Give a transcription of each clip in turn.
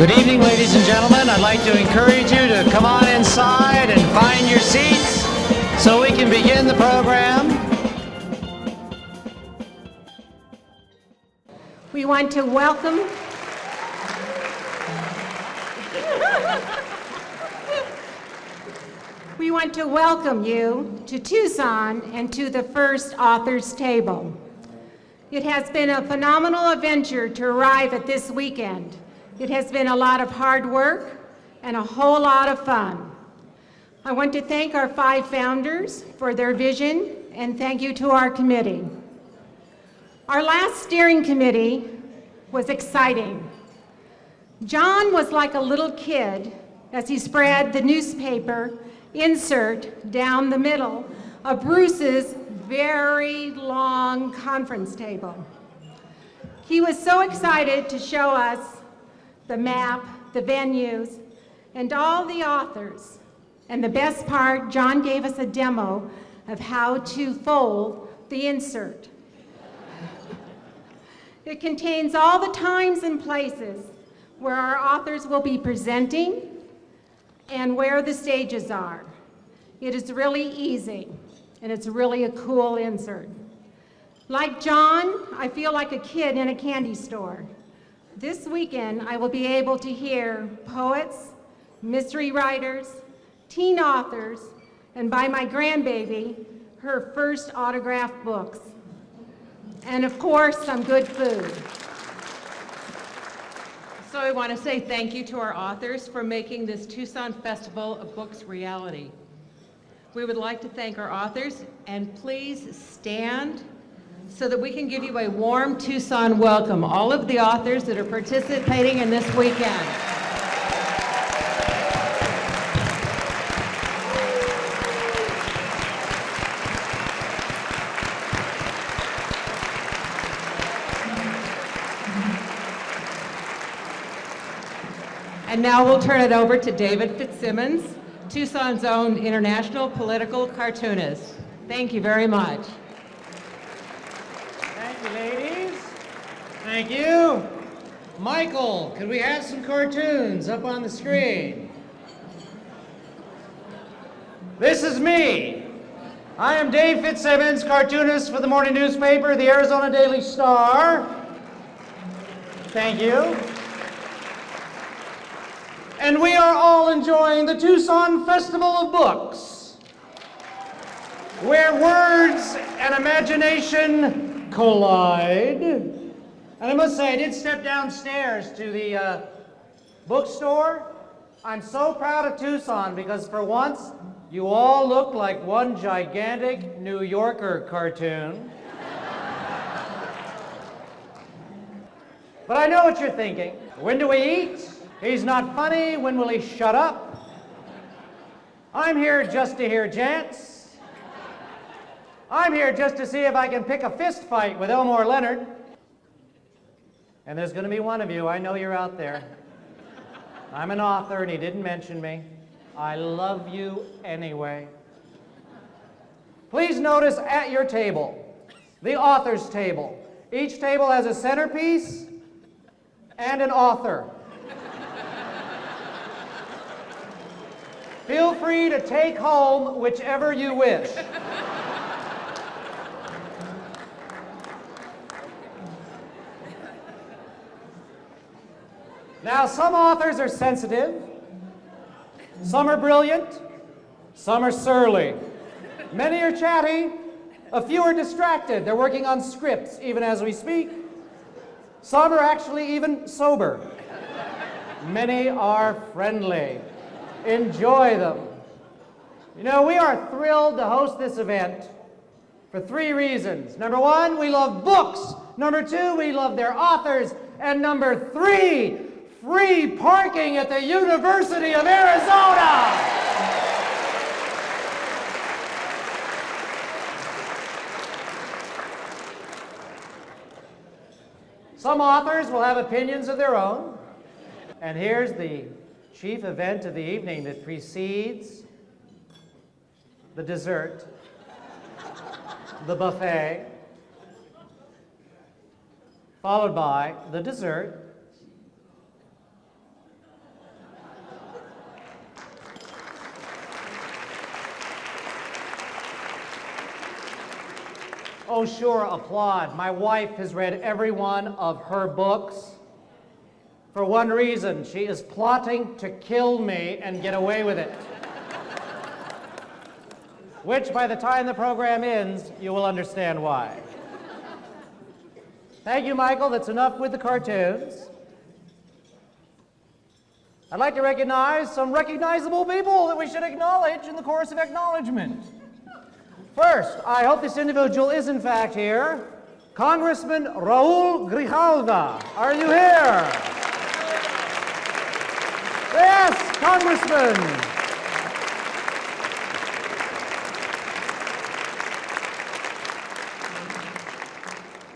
Good evening, ladies and gentlemen. I'd like to encourage you to come on inside and find your seats so we can begin the program. We want to welcome you to Tucson and to the first Authors Table. It has been a phenomenal adventure to arrive at this weekend. It has been a lot of hard work and a whole lot of fun. I want to thank our 5 founders for their vision, and thank you to our committee. Our last steering committee was exciting. John was like a little kid as he spread the newspaper insert down the middle of Bruce's very long conference table. He was so excited to show us the map, the venues, and all the authors. And the best part, John gave us a demo of how to fold the insert. It contains all the times and places where our authors will be presenting and where the stages are. It is really easy, and it's really a cool insert. Like John, I feel like a kid in a candy store. This weekend, I will be able to hear poets, mystery writers, teen authors, and by my grandbaby, her first autographed books. And of course, some good food. So I want to say thank you to our authors for making this Tucson Festival of Books reality. We would like to thank our authors, and please stand so that we can give you a warm Tucson welcome, all of the authors that are participating in this weekend. And now we'll turn it over to David Fitzsimmons, Tucson's own international political cartoonist. Thank you very much. Thank you, ladies. Thank you. Michael, could we have some cartoons up on the screen? This is me. I am Dave Fitzsimmons, cartoonist for the morning newspaper, the Arizona Daily Star. Thank you. And we are all enjoying the Tucson Festival of Books, where words and imagination collide. And I must say, I did step downstairs to the bookstore. I'm so proud of Tucson because for once, you all look like one gigantic New Yorker cartoon. But I know what you're thinking. When do we eat? He's not funny. When will he shut up? I'm here just to hear jants. I'm here just to see if I can pick a fist fight with Elmore Leonard. And there's going to be one of you. I know you're out there. I'm an author, and he didn't mention me. I love you anyway. Please notice at your table, the author's table. Each table has a centerpiece and an author. Feel free to take home whichever you wish. Now, some authors are sensitive, some are brilliant, some are surly. Many are chatty, a few are distracted. They're working on scripts even as we speak. Some are actually even sober. Many are friendly. Enjoy them. You know, we are thrilled to host this event for 3 reasons. Number 1, we love books. Number 2, we love their authors. And number 3, free parking at the University of Arizona. Some authors will have opinions of their own. And here's the chief event of the evening that precedes the dessert, the buffet, followed by the dessert, oh sure, applaud. My wife has read every one of her books. For one reason, she is plotting to kill me and get away with it. Which, by the time the program ends, you will understand why. Thank you, Michael. That's enough with the cartoons. I'd like to recognize some recognizable people that we should acknowledge in the course of acknowledgement. First, I hope this individual is in fact here. Congressman Raul Grijalva. Are you here? Yes, Congressman.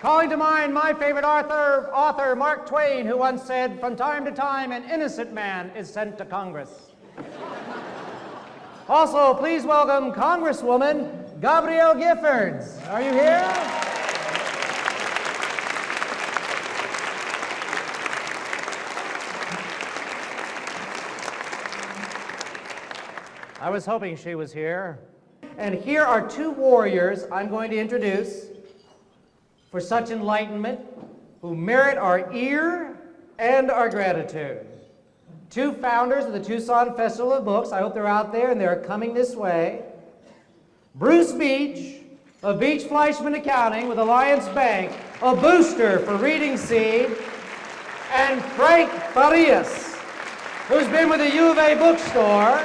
Calling to mind my favorite author, Mark Twain, who once said, "From time to time, an innocent man is sent to Congress." Also, please welcome Congresswoman Gabrielle Giffords. Are you here? I was hoping she was here. And here are 2 warriors I'm going to introduce for such enlightenment, who merit our ear and our gratitude. 2 founders of the Tucson Festival of Books. I hope they're out there and they're coming this way. Bruce Beach of Beach Fleischman Accounting with Alliance Bank, a booster for Reading Seed, and Frank Farias, who's been with the U of A bookstore,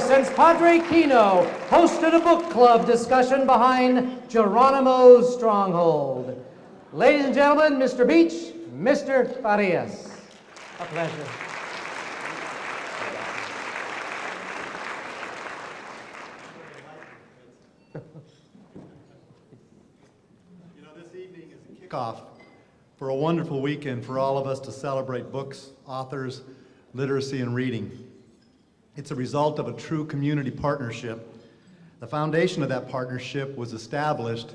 since Padre Kino hosted a book club discussion behind Geronimo's stronghold. Ladies and gentlemen, Mr. Beach, Mr. Farias. A pleasure. You know, this evening is a kickoff for a wonderful weekend for all of us to celebrate books, authors, literacy, and reading. It's a result of a true community partnership. The foundation of that partnership was established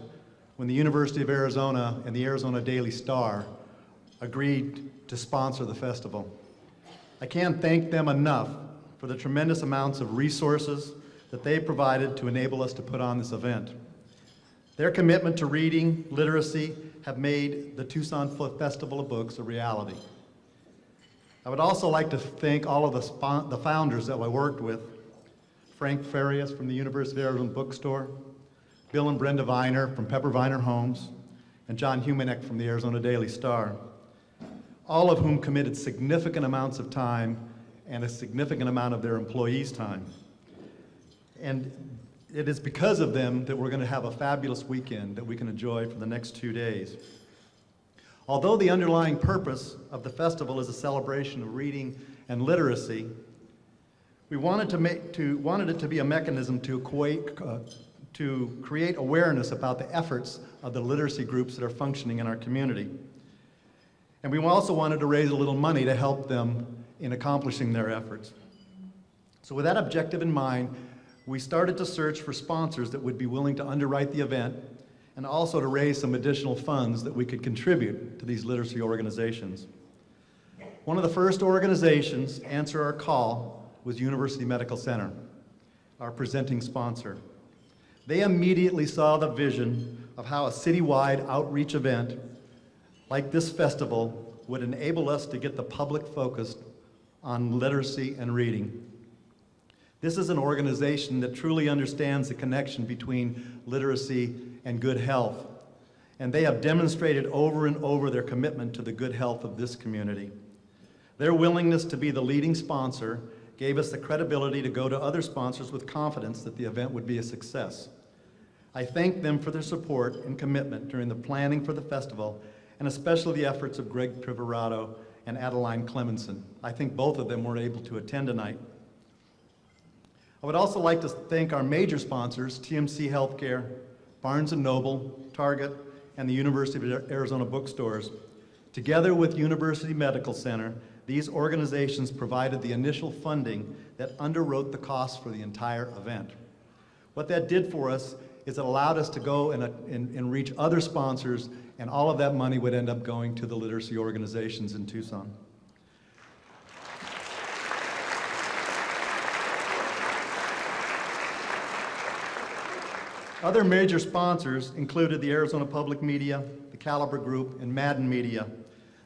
when the University of Arizona and the Arizona Daily Star agreed to sponsor the festival. I can't thank them enough for the tremendous amounts of resources that they provided to enable us to put on this event. Their commitment to reading, literacy, have made the Tucson Festival of Books a reality. I would also like to thank all of the founders that I worked with. Frank Farias from the University of Arizona Bookstore, Bill and Brenda Viner from Pepper Viner Homes, and John Humanek from the Arizona Daily Star, all of whom committed significant amounts of time and a significant amount of their employees' time. And it is because of them that we're going to have a fabulous weekend that we can enjoy for the next 2 days. Although the underlying purpose of the festival is a celebration of reading and literacy, we wanted it to be a mechanism to create awareness about the efforts of the literacy groups that are functioning in our community. And we also wanted to raise a little money to help them in accomplishing their efforts. So with that objective in mind, we started to search for sponsors that would be willing to underwrite the event and also to raise some additional funds that we could contribute to these literacy organizations. One of the first organizations to answer our call was University Medical Center, our presenting sponsor. They immediately saw the vision of how a citywide outreach event like this festival would enable us to get the public focused on literacy and reading. This is an organization that truly understands the connection between literacy and good health, and they have demonstrated over and over their commitment to the good health of this community. Their willingness to be the leading sponsor gave us the credibility to go to other sponsors with confidence that the event would be a success. I thank them for their support and commitment during the planning for the festival, and especially the efforts of Greg Priverato and Adeline Clemenson. I think both of them were able to attend tonight. I would also like to thank our major sponsors, TMC Healthcare, Barnes & Noble, Target, and the University of Arizona bookstores. Together with University Medical Center, these organizations provided the initial funding that underwrote the costs for the entire event. What that did for us is it allowed us to go and reach other sponsors, and all of that money would end up going to the literacy organizations in Tucson. Other major sponsors included the Arizona Public Media, the Caliber Group, and Madden Media.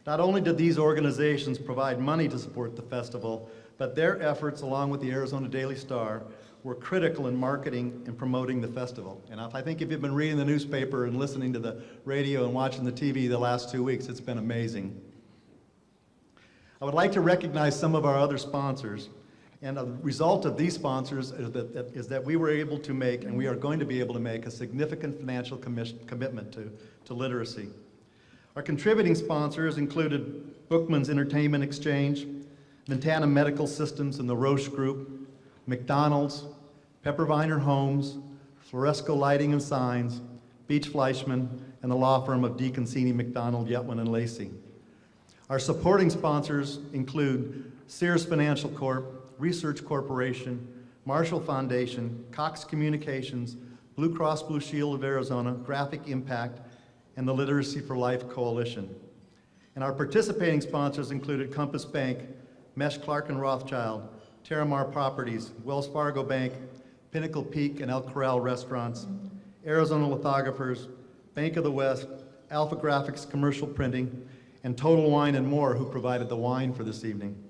Not only did these organizations provide money to support the festival, but their efforts, along with the Arizona Daily Star, were critical in marketing and promoting the festival. And I think if you've been reading the newspaper and listening to the radio and watching the TV the last 2 weeks, it's been amazing. I would like to recognize some of our other sponsors. And a result of these sponsors is that we were able to make, and we are going to be able to make, a significant financial commitment to literacy. Our contributing sponsors included Bookman's Entertainment Exchange, Montana Medical Systems and the Roche Group, McDonald's, Pepperviner Homes, Floresco Lighting and Signs, Beach Fleischman, and the law firm of DeConcini, McDonald, Yetwin, and Lacey. Our supporting sponsors include Sears Financial Corp., Research Corporation, Marshall Foundation, Cox Communications, Blue Cross Blue Shield of Arizona, Graphic Impact, and the Literacy for Life Coalition. And our participating sponsors included Compass Bank, Mesh Clark and Rothschild, Terramar Properties, Wells Fargo Bank, Pinnacle Peak and El Corral Restaurants, Arizona Lithographers, Bank of the West, Alpha Graphics Commercial Printing, and Total Wine and More, who provided the wine for this evening.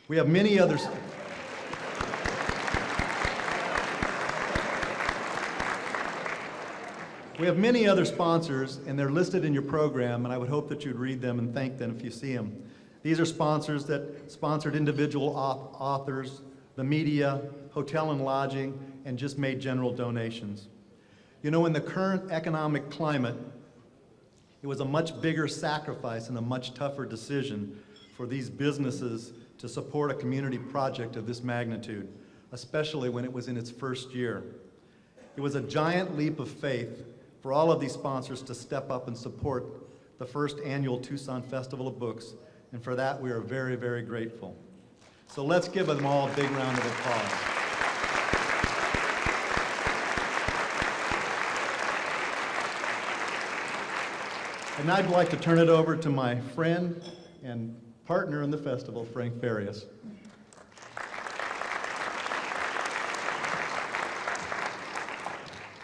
We have many others. We have many other sponsors, and they're listed in your program, and I would hope that you'd read them and thank them if you see them. These are sponsors that sponsored individual authors, the media, hotel and lodging, and just made general donations. You know, in the current economic climate, it was a much bigger sacrifice and a much tougher decision for these businesses to support a community project of this magnitude, especially when it was in its first year. It was a giant leap of faith for all of these sponsors to step up and support the first annual Tucson Festival of Books, and for that we are very, very grateful. So let's give them all a big round of applause. And I'd like to turn it over to my friend and partner in the festival, Frank Farias.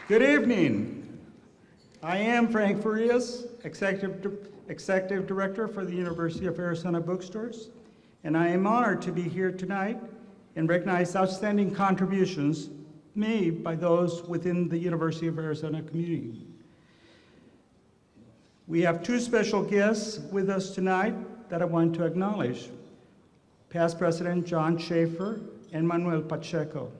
Good evening. I am Frank Farias, Executive Director for the University of Arizona Bookstores, and I am honored to be here tonight and recognize outstanding contributions made by those within the University of Arizona community. We have two special guests with us tonight that I want to acknowledge: past President John Schaefer and Manuel Pacheco.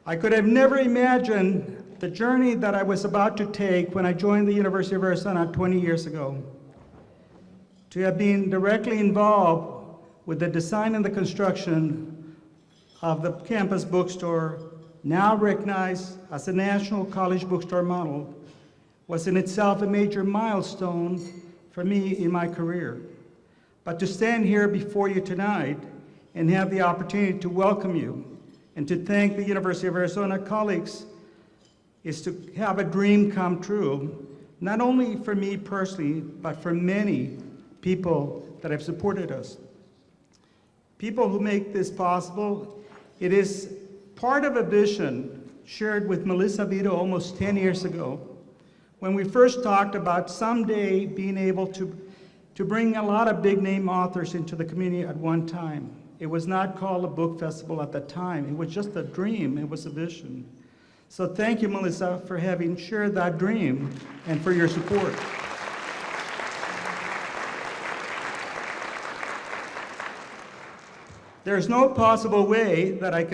I could have never imagined the journey that I was about to take when I joined the University of Arizona 20 years ago. To have been directly involved with the design and the construction of the campus bookstore, now recognized as a national college bookstore model, was in itself a major milestone for me in my career. But to stand here before you tonight and have the opportunity to welcome you and to thank the University of Arizona colleagues is to have a dream come true, not only for me personally, but for many people that have supported us. people who make this possible. It is part of a vision shared with Melissa Vito almost 10 years ago, when we first talked about someday being able to bring a lot of big-name authors into the community at one time. It was not called a book festival at the time. It was just a dream. It was a vision. So thank you, Melissa, for having shared that dream and for your support. There's no possible way that I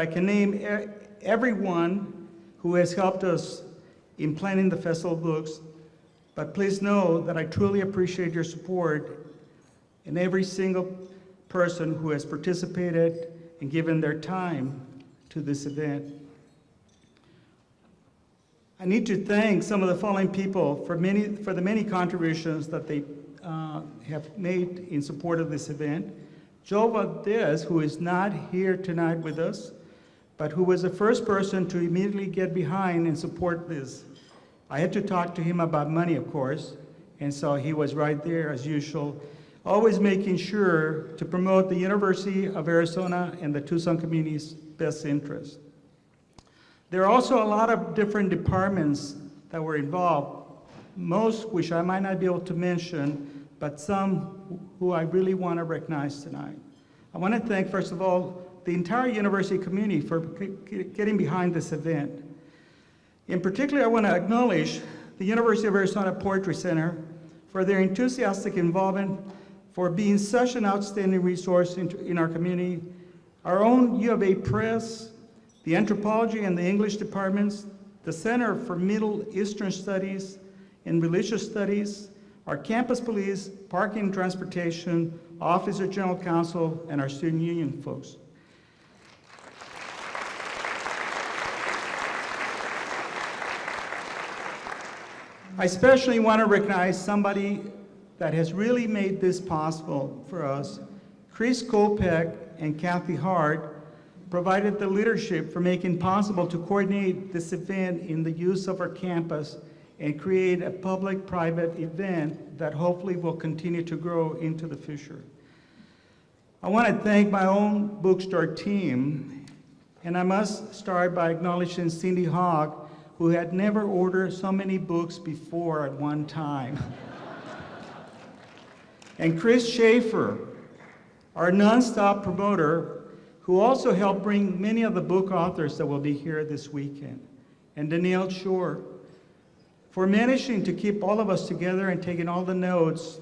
can name everyone who has helped us in planning the Festival of Books, but please know that I truly appreciate your support and every single person who has participated and given their time to this event. I need to thank some of the following people for the many contributions that they have made in support of this event. Joe Valdez, who is not here tonight with us, but who was the first person to immediately get behind and support this. I had to talk to him about money, of course, and so he was right there as usual, always making sure to promote the University of Arizona and the Tucson community's best interest. There are also a lot of different departments that were involved, most which I might not be able to mention, but some who I really want to recognize tonight. I want to thank, first of all, the entire university community for getting behind this event. In particular, I want to acknowledge the University of Arizona Poetry Center for their enthusiastic involvement, for being such an outstanding resource in our community. Our own U of A Press, the Anthropology and the English departments, the Center for Middle Eastern Studies and Religious Studies, our campus police, parking and transportation, Office of General Counsel, and our student union folks. I especially want to recognize somebody that has really made this possible for us. Chris Kopek and Kathy Hart provided the leadership for making possible to coordinate this event in the use of our campus and create a public-private event that hopefully will continue to grow into the future. I want to thank my own bookstore team, and I must start by acknowledging Cindy Hogg, who had never ordered so many books before at one time. And Chris Schaefer, our nonstop promoter, who also helped bring many of the book authors that will be here this weekend. And Danielle Shore, for managing to keep all of us together and taking all the notes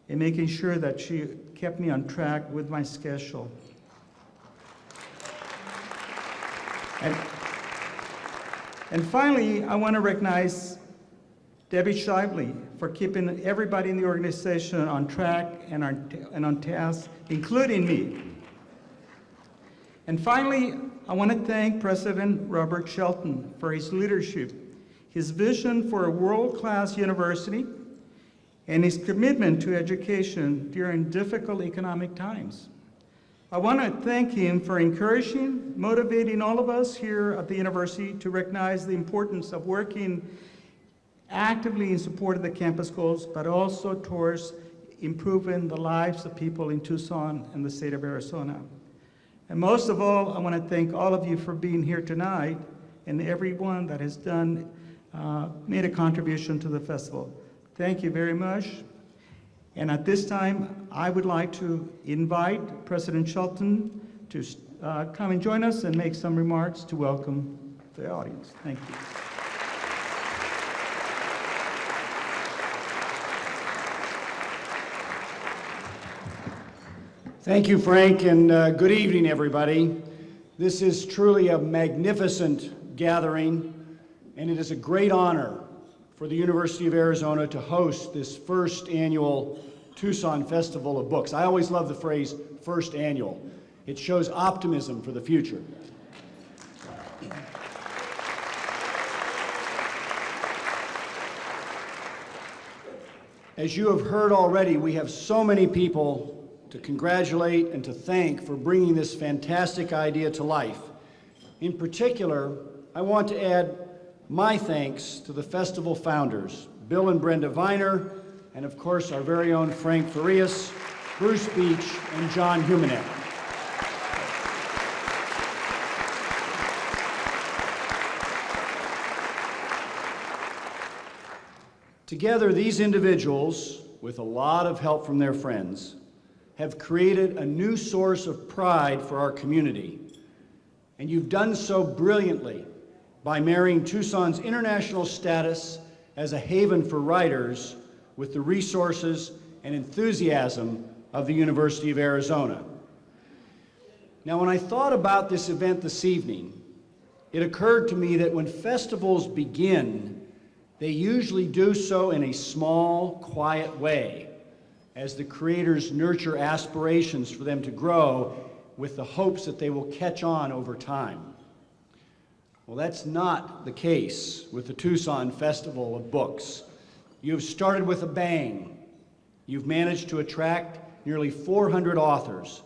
and making sure that she kept me on track with my schedule. And finally, I want to recognize Debbie Shively for keeping everybody in the organization on track and on task, including me. And finally, I want to thank President Robert Shelton for his leadership, his vision for a world-class university, and his commitment to education during difficult economic times. I want to thank him for encouraging, motivating all of us here at the university to recognize the importance of working actively in support of the campus goals, but also towards improving the lives of people in Tucson and the state of Arizona. And most of all, I want to thank all of you for being here tonight and everyone that has made a contribution to the festival. Thank you very much. And at this time, I would like to invite President Shelton to come and join us and make some remarks to welcome the audience. Thank you. Thank you, Frank, and good evening, everybody. This is truly a magnificent gathering, and it is a great honor for the University of Arizona to host this first annual Tucson Festival of Books. I always love the phrase, first annual. It shows optimism for the future. As you have heard already, we have so many people to congratulate and to thank for bringing this fantastic idea to life. In particular, I want to add my thanks to the festival founders, Bill and Brenda Viner, and of course our very own Frank Farias, Bruce Beach, and John Humanek. Together, these individuals, with a lot of help from their friends, have created a new source of pride for our community. And you've done so brilliantly by marrying Tucson's international status as a haven for writers with the resources and enthusiasm of the University of Arizona. Now, when I thought about this event this evening, it occurred to me that when festivals begin, they usually do so in a small, quiet way, as the creators nurture aspirations for them to grow with the hopes that they will catch on over time. Well, that's not the case with the Tucson Festival of Books. You've started with a bang. You've managed to attract nearly 400 authors,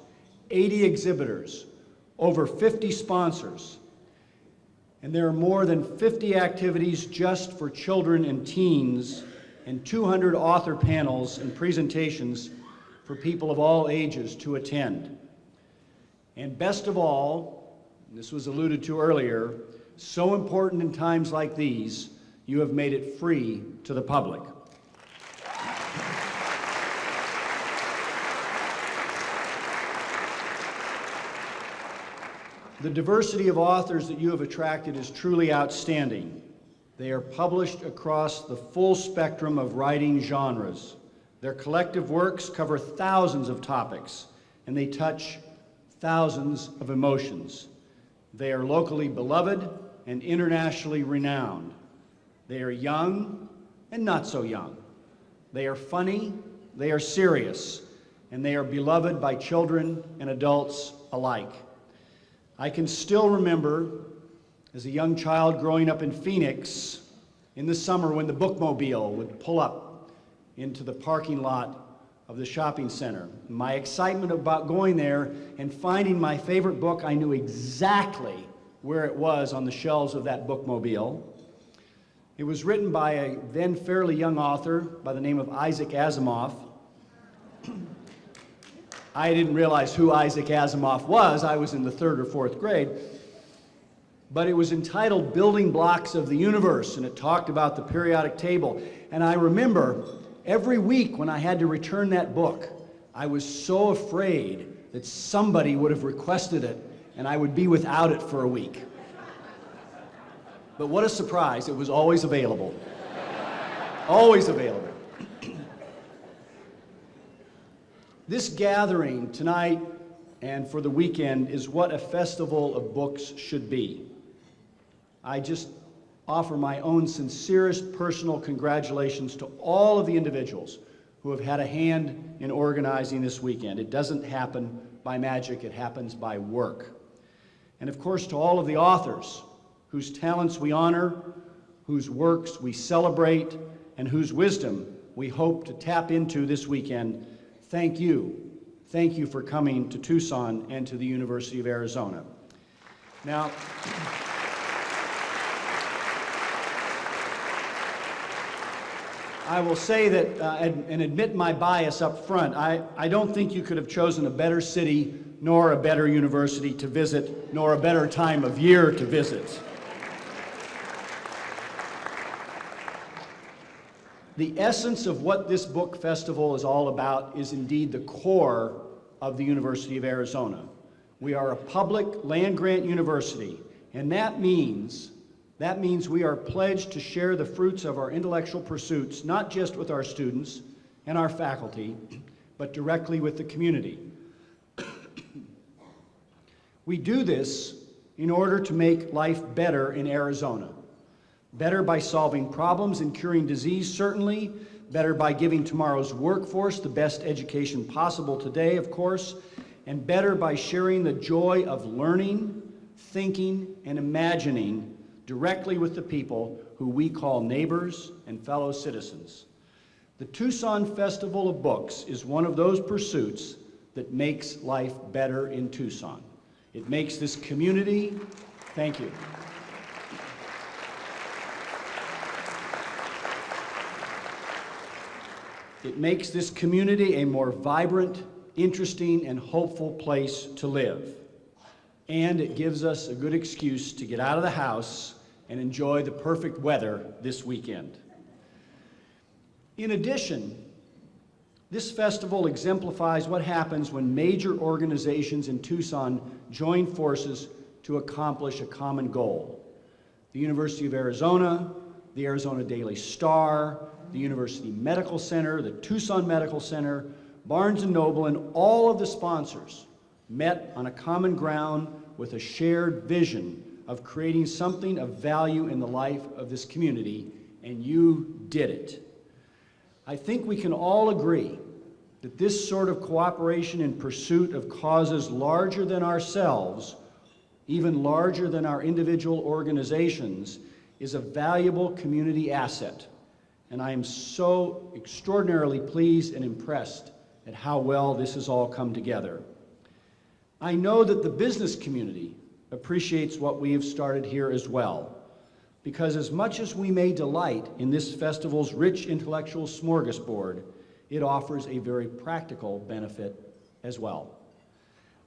80 exhibitors, over 50 sponsors, and there are more than 50 activities just for children and teens, and 200 author panels and presentations for people of all ages to attend. And best of all, and this was alluded to earlier, so important in times like these, you have made it free to the public. The diversity of authors that you have attracted is truly outstanding. They are published across the full spectrum of writing genres. Their collective works cover thousands of topics, and they touch thousands of emotions. They are locally beloved and internationally renowned. They are young and not so young. They are funny, they are serious, and they are beloved by children and adults alike. I can still remember, as a young child growing up in Phoenix, in the summer when the bookmobile would pull up into the parking lot of the shopping center. My excitement about going there and finding my favorite book, I knew exactly where it was on the shelves of that bookmobile. It was written by a then fairly young author by the name of Isaac Asimov. I didn't realize who Isaac Asimov was. I was in the 3rd or 4th grade. But it was entitled Building Blocks of the Universe, and it talked about the periodic table. And I remember every week when I had to return that book, I was so afraid that somebody would have requested it, and I would be without it for a week. But what a surprise, it was always available. Always available. This gathering tonight and for the weekend is what a festival of books should be. I just offer my own sincerest personal congratulations to all of the individuals who have had a hand in organizing this weekend. It doesn't happen by magic, it happens by work. And of course to all of the authors whose talents we honor, whose works we celebrate, and whose wisdom we hope to tap into this weekend. Thank you. Thank you for coming to Tucson and to the University of Arizona. Now, I will say that, and admit my bias up front, I don't think you could have chosen a better city, nor a better university to visit, nor a better time of year to visit. The essence of what this book festival is all about is indeed the core of the University of Arizona. We are a public land-grant university, and that means we are pledged to share the fruits of our intellectual pursuits, not just with our students and our faculty, but directly with the community. We do this in order to make life better in Arizona. Better by solving problems and curing disease, certainly. Better by giving tomorrow's workforce the best education possible today, of course. And better by sharing the joy of learning, thinking, and imagining directly with the people who we call neighbors and fellow citizens. The Tucson Festival of Books is one of those pursuits that makes life better in Tucson. It makes this community, thank you. It makes this community a more vibrant interesting, and hopeful place to live. And it gives us a good excuse to get out of the house and enjoy the perfect weather this weekend. In addition, this festival exemplifies what happens when major organizations in Tucson join forces to accomplish a common goal. The University of Arizona, the Arizona Daily Star, the University Medical Center, the Tucson Medical Center, Barnes & Noble, and all of the sponsors met on a common ground with a shared vision of creating something of value in the life of this community, and you did it. I think we can all agree that this sort of cooperation in pursuit of causes larger than ourselves, even larger than our individual organizations, is a valuable community asset. And I am so extraordinarily pleased and impressed at how well this has all come together. I know that the business community appreciates what we have started here as well, because as much as we may delight in this festival's rich intellectual smorgasbord, it offers a very practical benefit as well.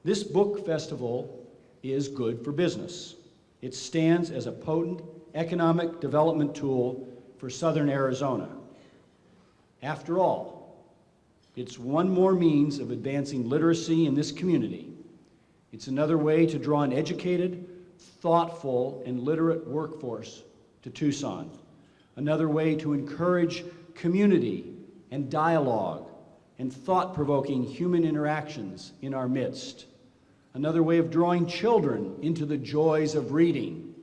This book festival is good for business. It stands as a potent economic development tool for Southern Arizona. After all, it's one more means of advancing literacy in this community. It's another way to draw an educated, thoughtful, and literate workforce to Tucson. Another way to encourage community and dialogue and thought-provoking human interactions in our midst. Another way of drawing children into the joys of reading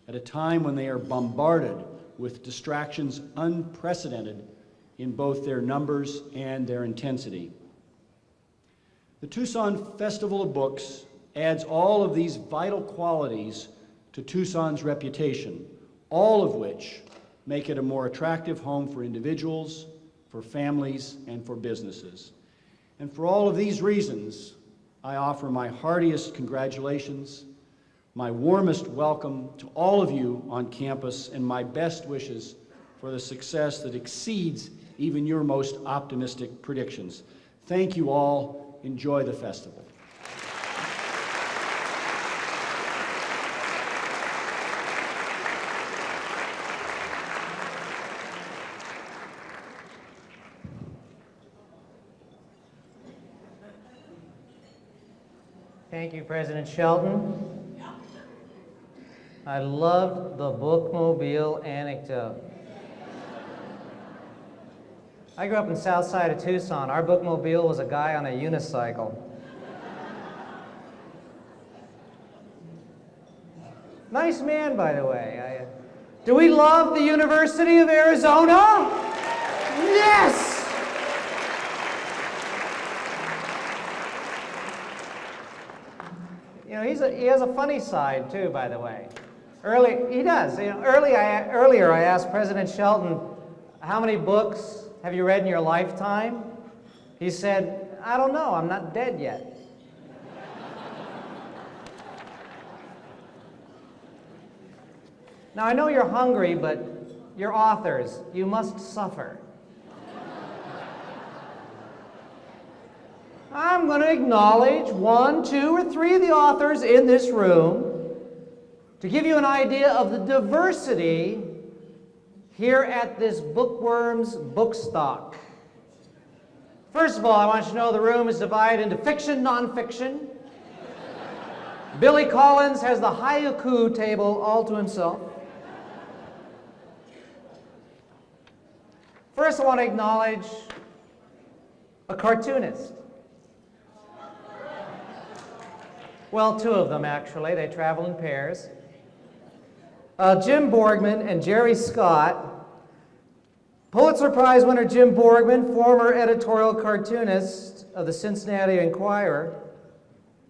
at a time when they are bombarded with distractions unprecedented in both their numbers and their intensity. The Tucson Festival of Books adds all of these vital qualities to Tucson's reputation, all of which make it a more attractive home for individuals, for families, and for businesses. And for all of these reasons, I offer my heartiest congratulations, my warmest welcome to all of you on campus, and my best wishes for the success that exceeds even your most optimistic predictions. Thank you all. Enjoy the festival. Thank you, President Shelton. I loved the bookmobile anecdote. I grew up in south side of Tucson. Our bookmobile was a guy on a unicycle. Nice man, by the way. Do we love the University of Arizona? Yes! You know, he has a funny side, too, by the way. He does. You know, earlier I asked President Shelton, how many books have you read in your lifetime? He said, I don't know, I'm not dead yet. Now, I know you're hungry, but you're authors. You must suffer. I'm going to acknowledge 1, 2, or 3 of the authors in this room to give you an idea of the diversity here at this Bookworms book stock. First of all, I want you to know the room is divided into fiction, nonfiction. Billy Collins has the haiku table all to himself. First, I want to acknowledge a cartoonist. Well, 2 of them, actually. They travel in pairs. Jim Borgman and Jerry Scott. Pulitzer Prize winner Jim Borgman, former editorial cartoonist of the Cincinnati Enquirer.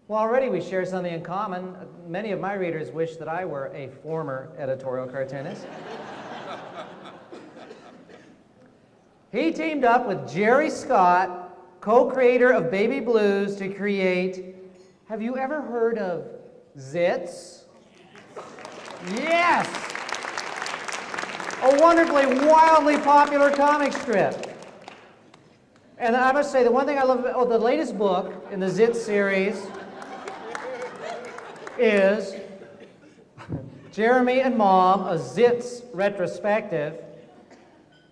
Well, already we share something in common. Many of my readers wish that I were a former editorial cartoonist. He teamed up with Jerry Scott, co-creator of Baby Blues, to create, have you ever heard of Zits? Yes! A wonderfully, wildly popular comic strip. And I must say, the one thing I love about the latest book in the Zit series is Jeremy and Mom, a Zits retrospective.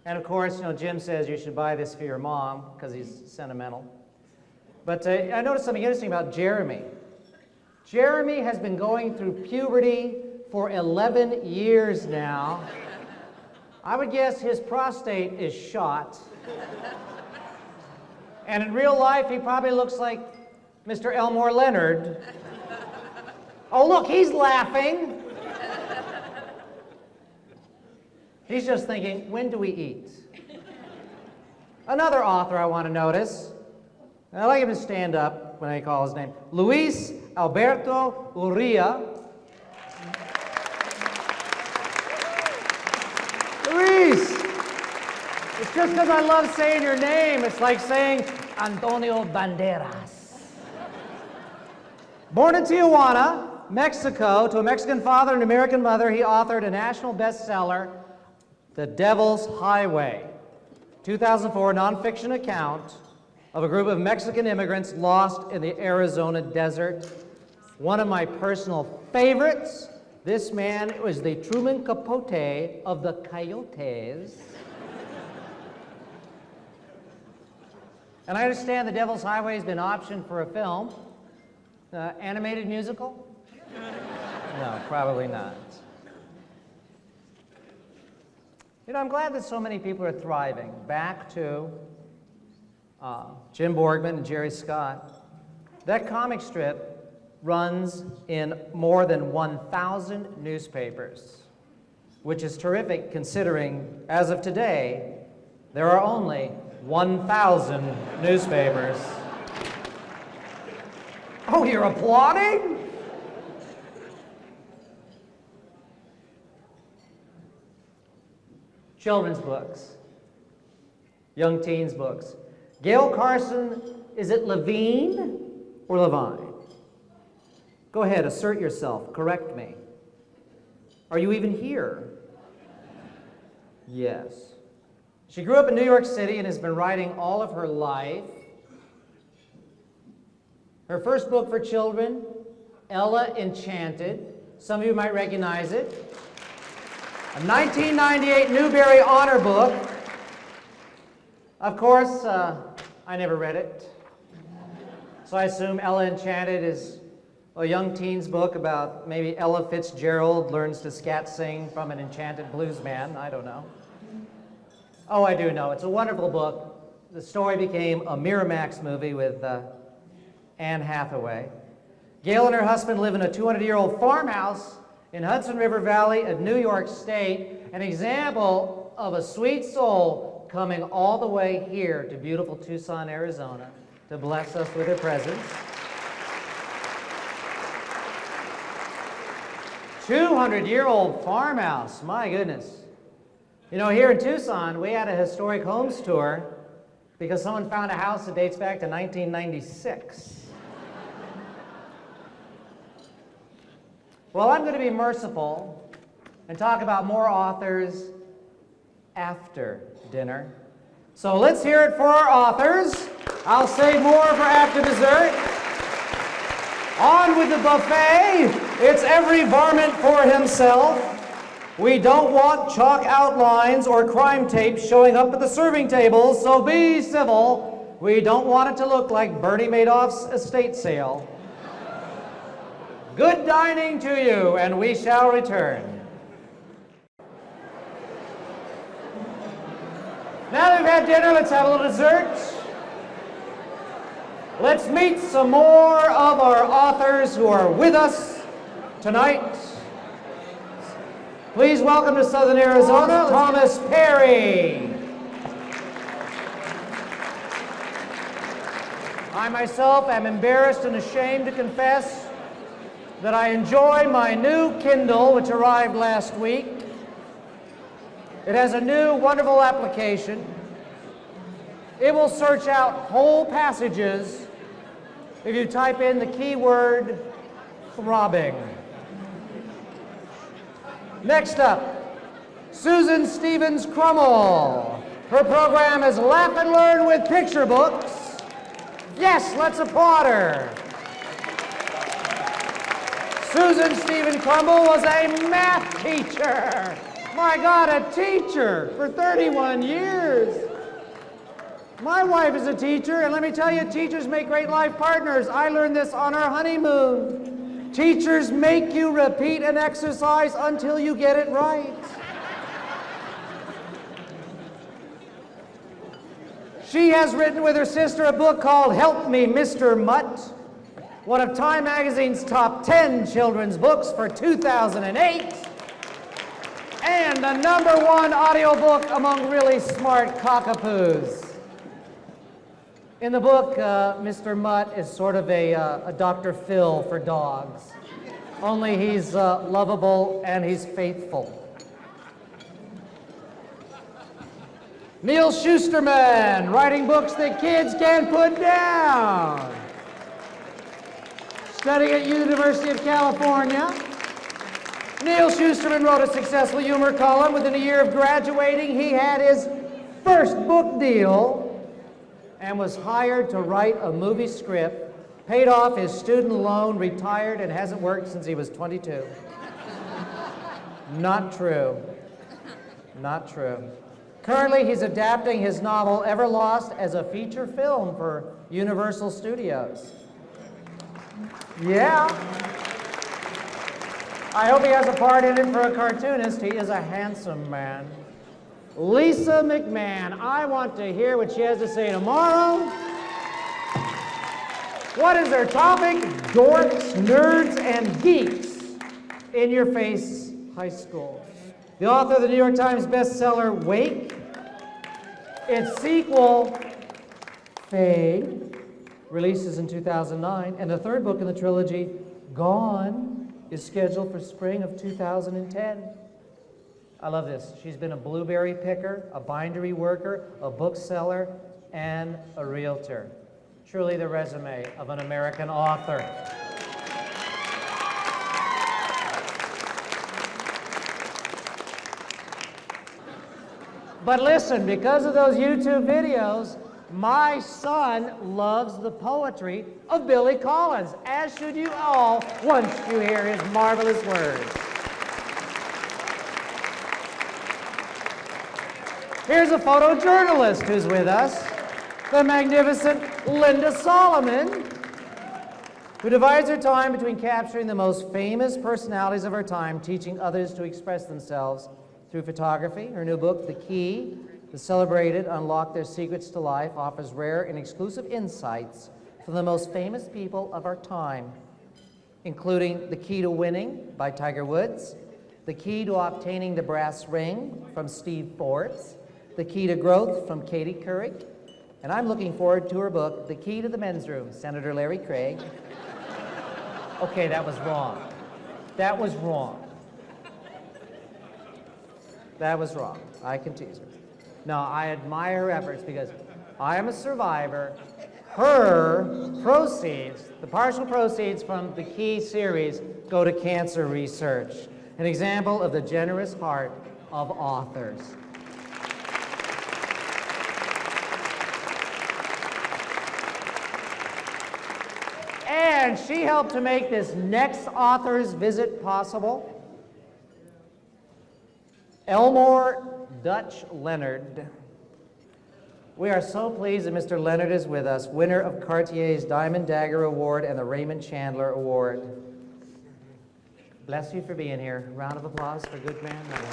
And of course, you know, Jim says you should buy this for your mom because he's sentimental. But I noticed something interesting about Jeremy. Jeremy has been going through puberty for 11 years now. I would guess his prostate is shot. And in real life, he probably looks like Mr. Elmore Leonard. Oh, look, he's laughing. He's just thinking, when do we eat? Another author I want to notice, and I'd like him to stand up when I call his name, Luis Alberto Urria. Luis! It's just because I love saying your name. It's like saying Antonio Banderas. Born in Tijuana, Mexico, to a Mexican father and American mother, he authored a national bestseller, The Devil's Highway, 2004 nonfiction account of a group of Mexican immigrants lost in the Arizona desert. One of my personal favorites. This man was the Truman Capote of the Coyotes. And I understand The Devil's Highway has been optioned for a film. Animated musical? No, probably not. You know, I'm glad that so many people are thriving. Back to Jim Borgman and Jerry Scott. That comic strip runs in more than 1,000 newspapers, which is terrific considering, as of today, there are only 1,000 newspapers. Oh, you're applauding? Children's books, young teens books. Gail Carson, is it Levine or Levine? Go ahead, assert yourself, correct me. Are you even here? Yes. She grew up in New York City and has been writing all of her life. Her first book for children, Ella Enchanted. Some of you might recognize it. A 1998 Newbery Honor book. Of course, I never read it. So I assume Ella Enchanted is a young teen's book about maybe Ella Fitzgerald learns to scat sing from an enchanted blues man. I don't know. Oh, I do know. It's a wonderful book. The story became a Miramax movie with Anne Hathaway. Gail and her husband live in a 200-year-old farmhouse in Hudson River Valley of New York State, an example of a sweet soul coming all the way here to beautiful Tucson, Arizona, to bless us with her presence. 200-year-old farmhouse, my goodness. You know, here in Tucson, we had a historic homes tour because someone found a house that dates back to 1996. Well, I'm going to be merciful and talk about more authors after dinner. So let's hear it for our authors. I'll save more for after dessert. On with the buffet. It's every varmint for himself. We don't want chalk outlines or crime tapes showing up at the serving tables, so be civil. We don't want it to look like Bernie Madoff's estate sale. Good dining to you, and we shall return. Now that we've had dinner, let's have a little dessert. Let's meet some more of our authors who are with us tonight. Please welcome to Southern Arizona, Thomas Perry. I myself am embarrassed and ashamed to confess that I enjoy my new Kindle, which arrived last week. It has a new wonderful application. It will search out whole passages if you type in the keyword throbbing. Next up, Susan Stevens Crummell. Her program is Laugh and Learn with Picture Books. Yes, let's applaud her. Susan Stephen Crumble was a math teacher. My God, a teacher for 31 years. My wife is a teacher, and let me tell you, teachers make great life partners. I learned this on our honeymoon. Teachers make you repeat an exercise until you get it right. She has written with her sister a book called Help Me, Mr. Mutt, one of Time Magazine's top 10 children's books for 2008, and the #1 audiobook among really smart cockapoos. In the book, Mr. Mutt is sort of a Dr. Phil for dogs, only he's lovable and he's faithful. Neil Schusterman, writing books that kids can't put down. Studying at University of California, Neil Schusterman wrote a successful humor column. Within a year of graduating, he had his first book deal and was hired to write a movie script, paid off his student loan, retired, and hasn't worked since he was 22. Not true. Not true. Currently, he's adapting his novel Everlost as a feature film for Universal Studios. Yeah. I hope he has a part in it for a cartoonist. He is a handsome man. Lisa McMahon, I want to hear what she has to say tomorrow. What is their topic? Dorks, nerds, and geeks in your face high school. The author of the New York Times bestseller, Wake. Its sequel, Fade, releases in 2009, and the third book in the trilogy, Gone, is scheduled for spring of 2010. I love this. She's been a blueberry picker, a bindery worker, a bookseller, and a realtor. Truly the resume of an American author. But listen, because of those YouTube videos, my son loves the poetry of Billy Collins, as should you all once you hear his marvelous words. Here's a photojournalist who's with us, the magnificent Linda Solomon, who divides her time between capturing the most famous personalities of her time, teaching others to express themselves through photography. Her new book, The Key, The Celebrated Unlock Their Secrets to Life, offers rare and exclusive insights from the most famous people of our time, including The Key to Winning by Tiger Woods, The Key to Obtaining the Brass Ring from Steve Forbes, The Key to Growth from Katie Couric, and I'm looking forward to her book, The Key to the Men's Room, Senator Larry Craig. Okay, that was wrong. That was wrong. That was wrong. I can tease her. No, I admire her efforts because I am a survivor. Her proceeds, the partial proceeds from the Key series, go to cancer research. An example of the generous heart of authors. And she helped to make this next author's visit possible. Elmore Dutch Leonard. We are so pleased that Mr. Leonard is with us, winner of Cartier's Diamond Dagger Award and the Raymond Chandler Award. Bless you for being here. Round of applause for good grandmother.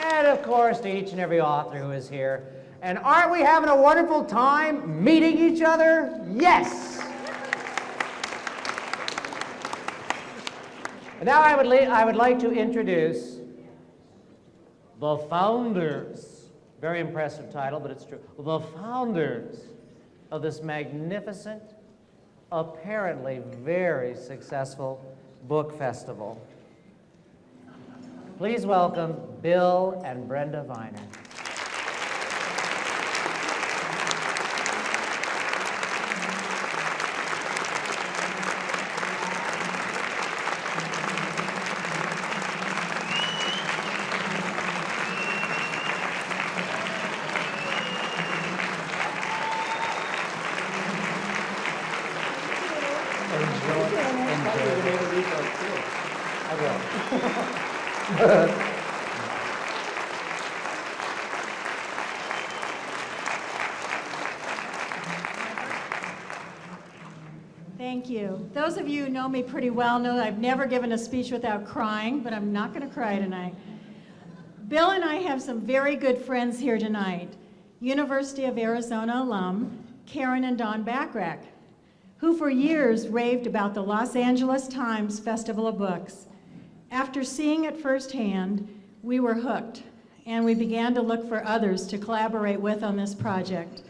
And of course, to each and every author who is here. And aren't we having a wonderful time meeting each other? Yes! And now I would like to introduce the founders. Very impressive title, but it's true. The founders of this magnificent, apparently very successful book festival. Please welcome Bill and Brenda Viner. Thank you. Those of you who know me pretty well know that I've never given a speech without crying, but I'm not going to cry tonight. Bill and I have some very good friends here tonight. University of Arizona alum Karen and Don Backrack, who for years raved about the Los Angeles Times Festival of Books. After seeing it firsthand, we were hooked, and we began to look for others to collaborate with on this project.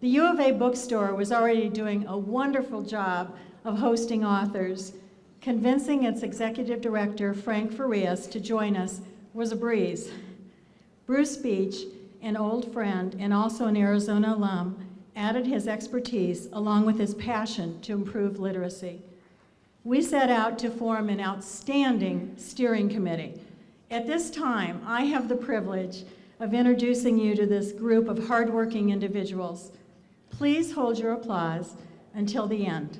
The U of A bookstore was already doing a wonderful job of hosting authors. Convincing its executive director, Frank Farias, to join us was a breeze. Bruce Beach, an old friend and also an Arizona alum, added his expertise along with his passion to improve literacy. We set out to form an outstanding steering committee. At this time, I have the privilege of introducing you to this group of hardworking individuals. Please hold your applause until the end.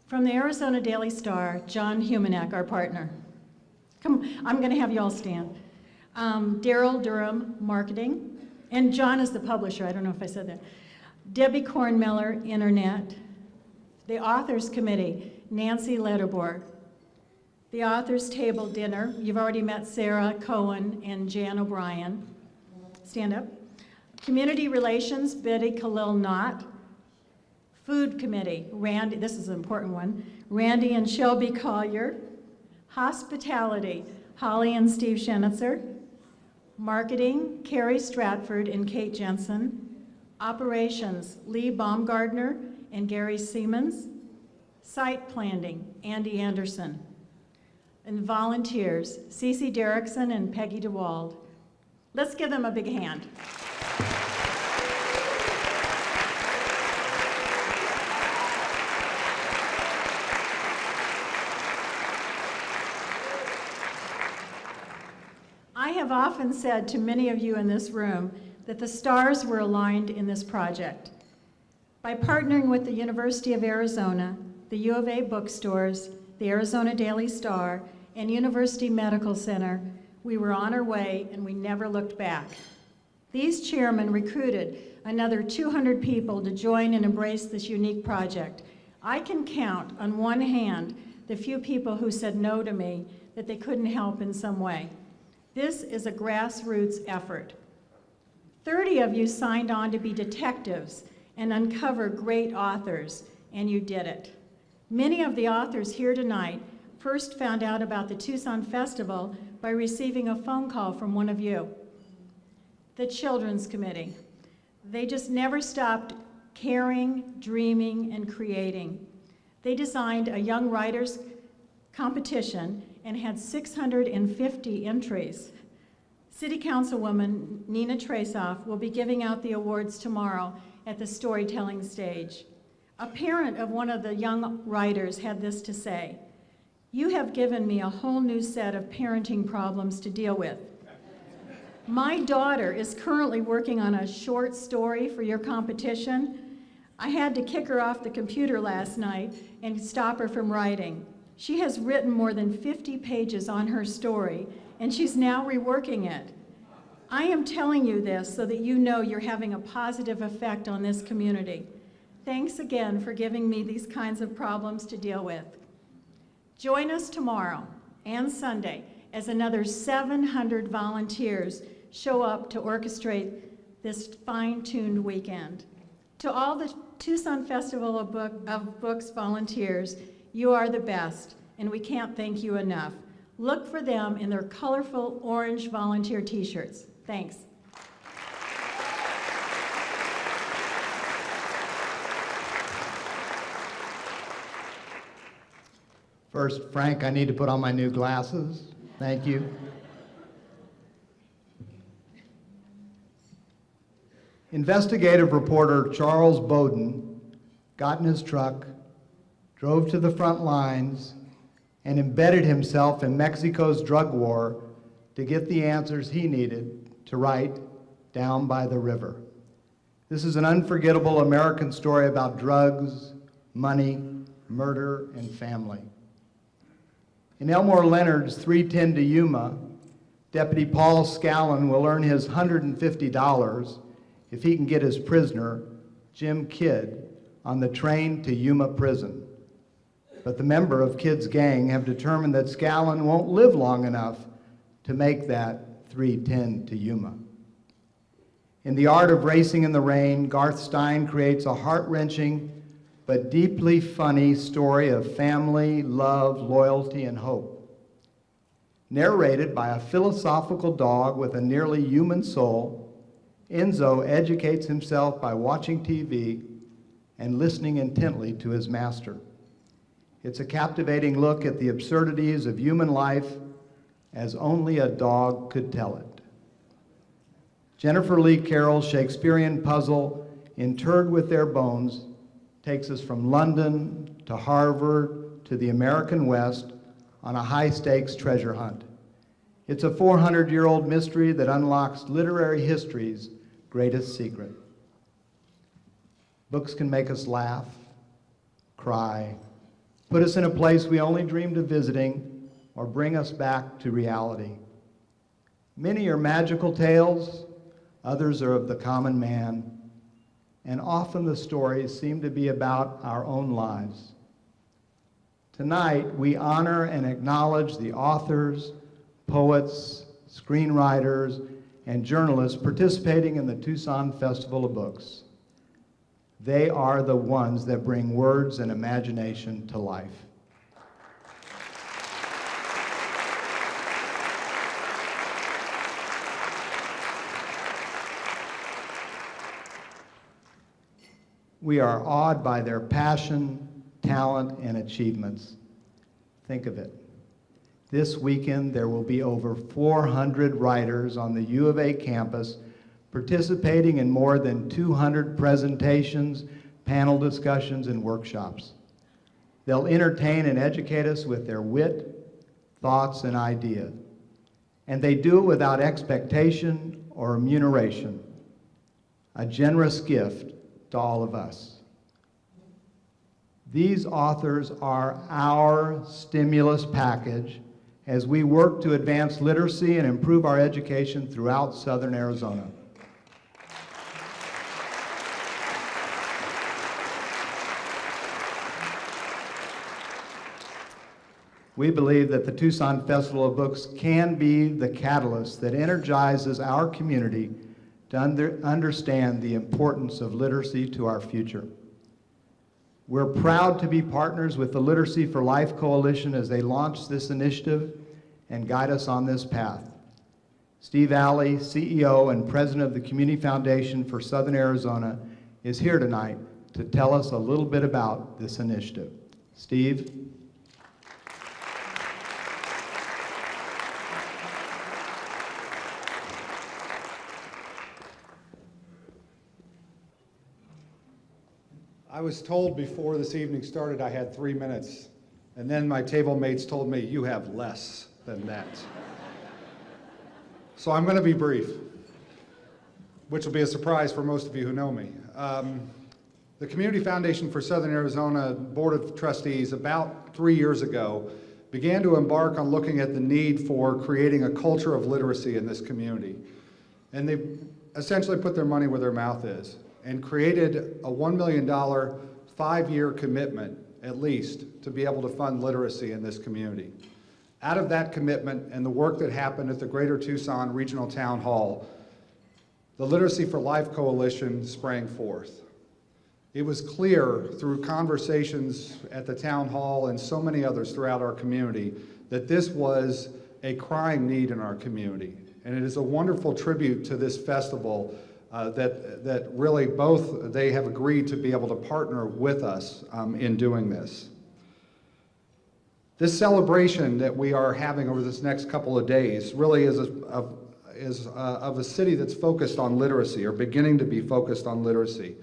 From the Arizona Daily Star, John Humanek, our partner. Come, I'm going to have you all stand. Daryl Durham, marketing, and John is the publisher. I don't know if I said that. Debbie Kornmiller, internet. The Authors Committee, Nancy Letterborg. The Authors Table dinner, you've already met Sarah Cohen and Jan O'Brien. Stand up. Community Relations, Betty Khalil Knott. Food Committee, Randy, this is an important one, Randy and Shelby Collier. Hospitality, Holly and Steve Schenitzer. Marketing, Carrie Stratford and Kate Jensen. Operations, Lee Baumgardner and Gary Siemens. Site planning, Andy Anderson. And volunteers, Cece Derrickson and Peggy DeWald. Let's give them a big hand. I have often said to many of you in this room that the stars were aligned in this project. By partnering with the University of Arizona, the U of A bookstores, the Arizona Daily Star, and University Medical Center, we were on our way and we never looked back. These chairmen recruited another 200 people to join and embrace this unique project. I can count on one hand the few people who said no to me, that they couldn't help in some way. This is a grassroots effort. 30 of you signed on to be detectives and uncover great authors, and you did it. Many of the authors here tonight first found out about the Tucson Festival by receiving a phone call from one of you. The Children's Committee. They just never stopped caring, dreaming, and creating. They designed a young writers competition and had 650 entries. City Councilwoman Nina Trasoff will be giving out the awards tomorrow at the storytelling stage. A parent of one of the young writers had this to say: "You have given me a whole new set of parenting problems to deal with. My daughter is currently working on a short story for your competition. I had to kick her off the computer last night and stop her from writing. She has written more than 50 pages on her story, and she's now reworking it. I am telling you this so that you know you're having a positive effect on this community. Thanks again for giving me these kinds of problems to deal with." Join us tomorrow and Sunday as another 700 volunteers show up to orchestrate this fine-tuned weekend. To all the Tucson Festival of Books volunteers, you are the best, and we can't thank you enough. Look for them in their colorful orange volunteer t-shirts. Thanks. First, Frank, I need to put on my new glasses. Thank you. Investigative reporter Charles Bowden got in his truck, drove to the front lines, and embedded himself in Mexico's drug war to get the answers he needed to write Down by the River. This is an unforgettable American story about drugs, money, murder, and family. In Elmore Leonard's 310 to Yuma, Deputy Paul Scallon will earn his $150 if he can get his prisoner, Jim Kidd, on the train to Yuma Prison. But the member of Kidd's gang have determined that Scallon won't live long enough to make that 310 to Yuma. In The Art of Racing in the Rain, Garth Stein creates a heart-wrenching but deeply funny story of family, love, loyalty, and hope. Narrated by a philosophical dog with a nearly human soul, Enzo educates himself by watching TV and listening intently to his master. It's a captivating look at the absurdities of human life as only a dog could tell it. Jennifer Lee Carroll's Shakespearean puzzle, Interred with Their Bones, takes us from London to Harvard to the American West on a high-stakes treasure hunt. It's a 400-year-old mystery that unlocks literary history's greatest secret. Books can make us laugh, cry, put us in a place we only dreamed of visiting, or bring us back to reality. Many are magical tales, others are of the common man, and often the stories seem to be about our own lives. Tonight, we honor and acknowledge the authors, poets, screenwriters, and journalists participating in the Tucson Festival of Books. They are the ones that bring words and imagination to life. We are awed by their passion, talent, and achievements. Think of it. This weekend, there will be over 400 writers on the U of A campus participating in more than 200 presentations, panel discussions, and workshops. They'll entertain and educate us with their wit, thoughts, and ideas. And they do it without expectation or remuneration. A generous gift to all of us. These authors are our stimulus package as we work to advance literacy and improve our education throughout Southern Arizona. We believe that the Tucson Festival of Books can be the catalyst that energizes our community to understand the importance of literacy to our future. We're proud to be partners with the Literacy for Life Coalition as they launch this initiative and guide us on this path. Steve Alley, CEO and President of the Community Foundation for Southern Arizona, is here tonight to tell us a little bit about this initiative. Steve? I was told before this evening started I had 3 minutes, and then my table mates told me, you have less than that. So I'm going to be brief, which will be a surprise for most of you who know me. The Community Foundation for Southern Arizona Board of Trustees, about 3 years ago, began to embark on looking at the need for creating a culture of literacy in this community. And they essentially put their money where their mouth is and created a $1 million 5-year commitment, at least, to be able to fund literacy in this community. Out of that commitment and the work that happened at the Greater Tucson Regional Town Hall, the Literacy for Life Coalition sprang forth. It was clear through conversations at the town hall and so many others throughout our community that this was a crying need in our community. And it is a wonderful tribute to this festival that really both they have agreed to be able to partner with us in doing this. This celebration that we are having over this next couple of days really is of a city that's focused on literacy, or beginning to be focused on literacy,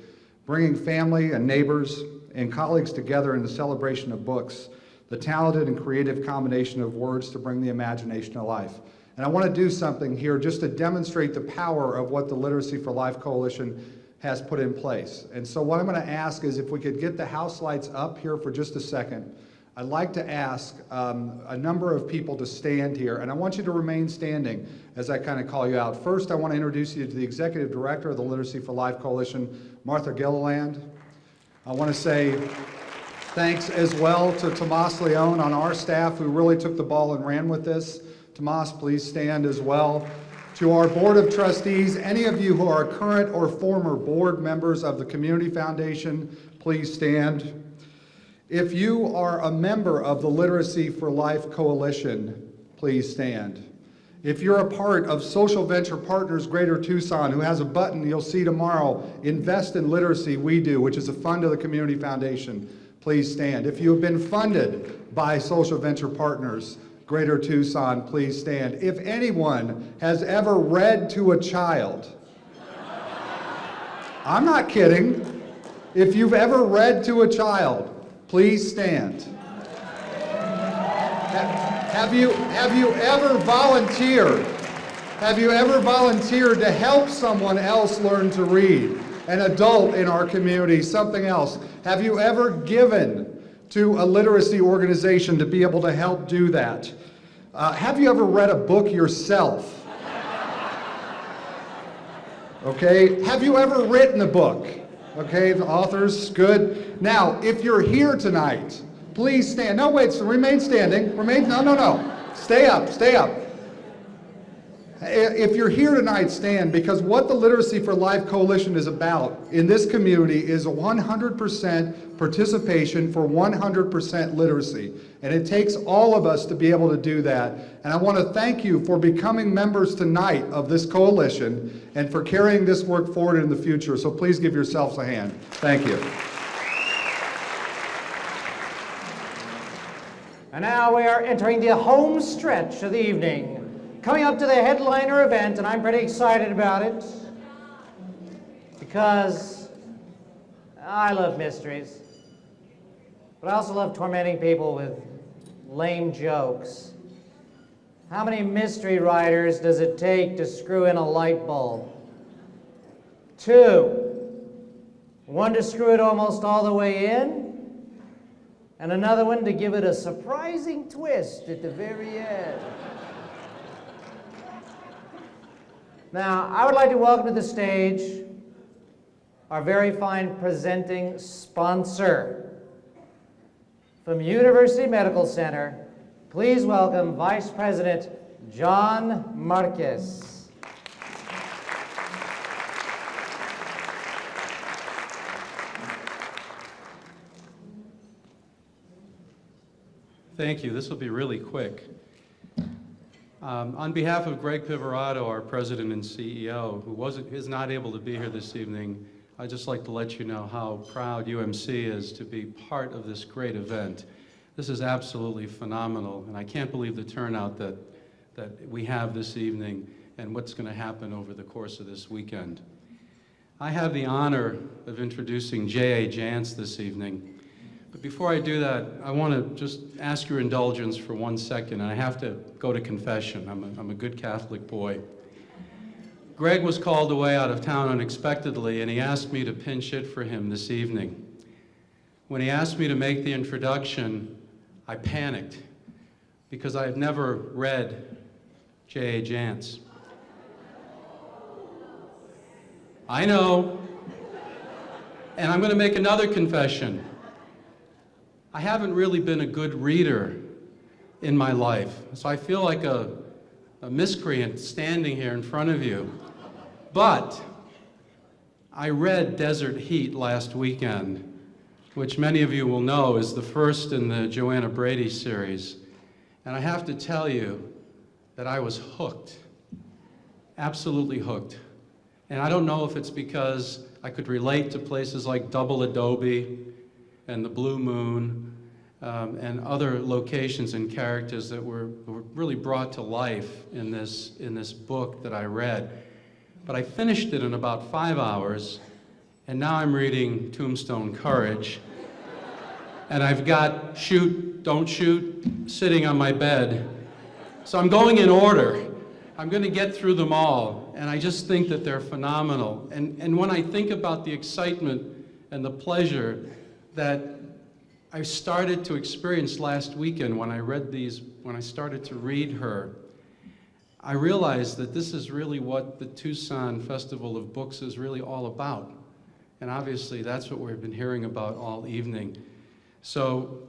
bringing family and neighbors and colleagues together in the celebration of books, the talented and creative combination of words to bring the imagination to life. And I want to do something here just to demonstrate the power of what the Literacy for Life Coalition has put in place. And so what I'm going to ask is if we could get the house lights up here for just a second. I'd like to ask a number of people to stand here, and I want you to remain standing as I kind of call you out. First, I want to introduce you to the Executive Director of the Literacy for Life Coalition, Martha Gilliland. I want to say thanks as well to Tomas Leon on our staff who really took the ball and ran with this. Tomas, please stand as well. To our Board of Trustees, any of you who are current or former board members of the Community Foundation, please stand. If you are a member of the Literacy for Life Coalition, please stand. If you're a part of Social Venture Partners Greater Tucson, who has a button you'll see tomorrow, Invest in Literacy, We Do, which is a fund of the Community Foundation, please stand. If you have been funded by Social Venture Partners Greater Tucson, please stand. If anyone has ever read to a child, I'm not kidding, if you've ever read to a child, please stand. Have you ever volunteered? Have you ever volunteered to help someone else learn to read? An adult in our community, something else. Have you ever given to a literacy organization to be able to help do that? Have you ever read a book yourself? Okay, have you ever written a book? Okay, the authors, good. Now, if you're here tonight, please stand. No, wait, so remain standing. No. Stay up. If you're here tonight, stand, because what the Literacy for Life Coalition is about in this community is 100% participation for 100% literacy. And it takes all of us to be able to do that. And I want to thank you for becoming members tonight of this coalition and for carrying this work forward in the future. So please give yourselves a hand. Thank you. And now we are entering the home stretch of the evening. Coming up to the headliner event, and I'm pretty excited about it because I love mysteries, but I also love tormenting people with lame jokes. How many mystery writers does it take to screw in a light bulb? 2. One to screw it almost all the way in, and another one to give it a surprising twist at the very end. Now, I would like to welcome to the stage our very fine presenting sponsor. From University Medical Center, please welcome Vice President John Marquez. Thank you. This will be really quick. On behalf of Greg Pivorato, our President and CEO, who is not able to be here this evening, I'd just like to let you know how proud UMC is to be part of this great event. This is absolutely phenomenal, and I can't believe the turnout that we have this evening and what's going to happen over the course of this weekend. I have the honor of introducing J.A. Jance this evening. But before I do that, I want to just ask your indulgence for 1 second, and I have to go to confession. I'm a good Catholic boy. Greg was called away out of town unexpectedly, and he asked me to pinch hit for him this evening. When he asked me to make the introduction, I panicked because I had never read J.A. Jance. I know. And I'm going to make another confession. I haven't really been a good reader in my life, so I feel like a miscreant standing here in front of you. But I read Desert Heat last weekend, which many of you will know is the first in the Joanna Brady series. And I have to tell you that I was hooked, absolutely hooked. And I don't know if it's because I could relate to places like Double Adobe and the Blue Moon, and other locations and characters that were really brought to life in this book that I read. But I finished it in about 5 hours, and now I'm reading Tombstone Courage, and I've got Shoot, Don't Shoot sitting on my bed. So I'm going in order. I'm going to get through them all, And I just think that they're phenomenal. And when I think about the excitement and the pleasure that I started to experience last weekend when I read these, when I started to read her, I realized that this is really what the Tucson Festival of Books is really all about. And obviously that's what we've been hearing about all evening. So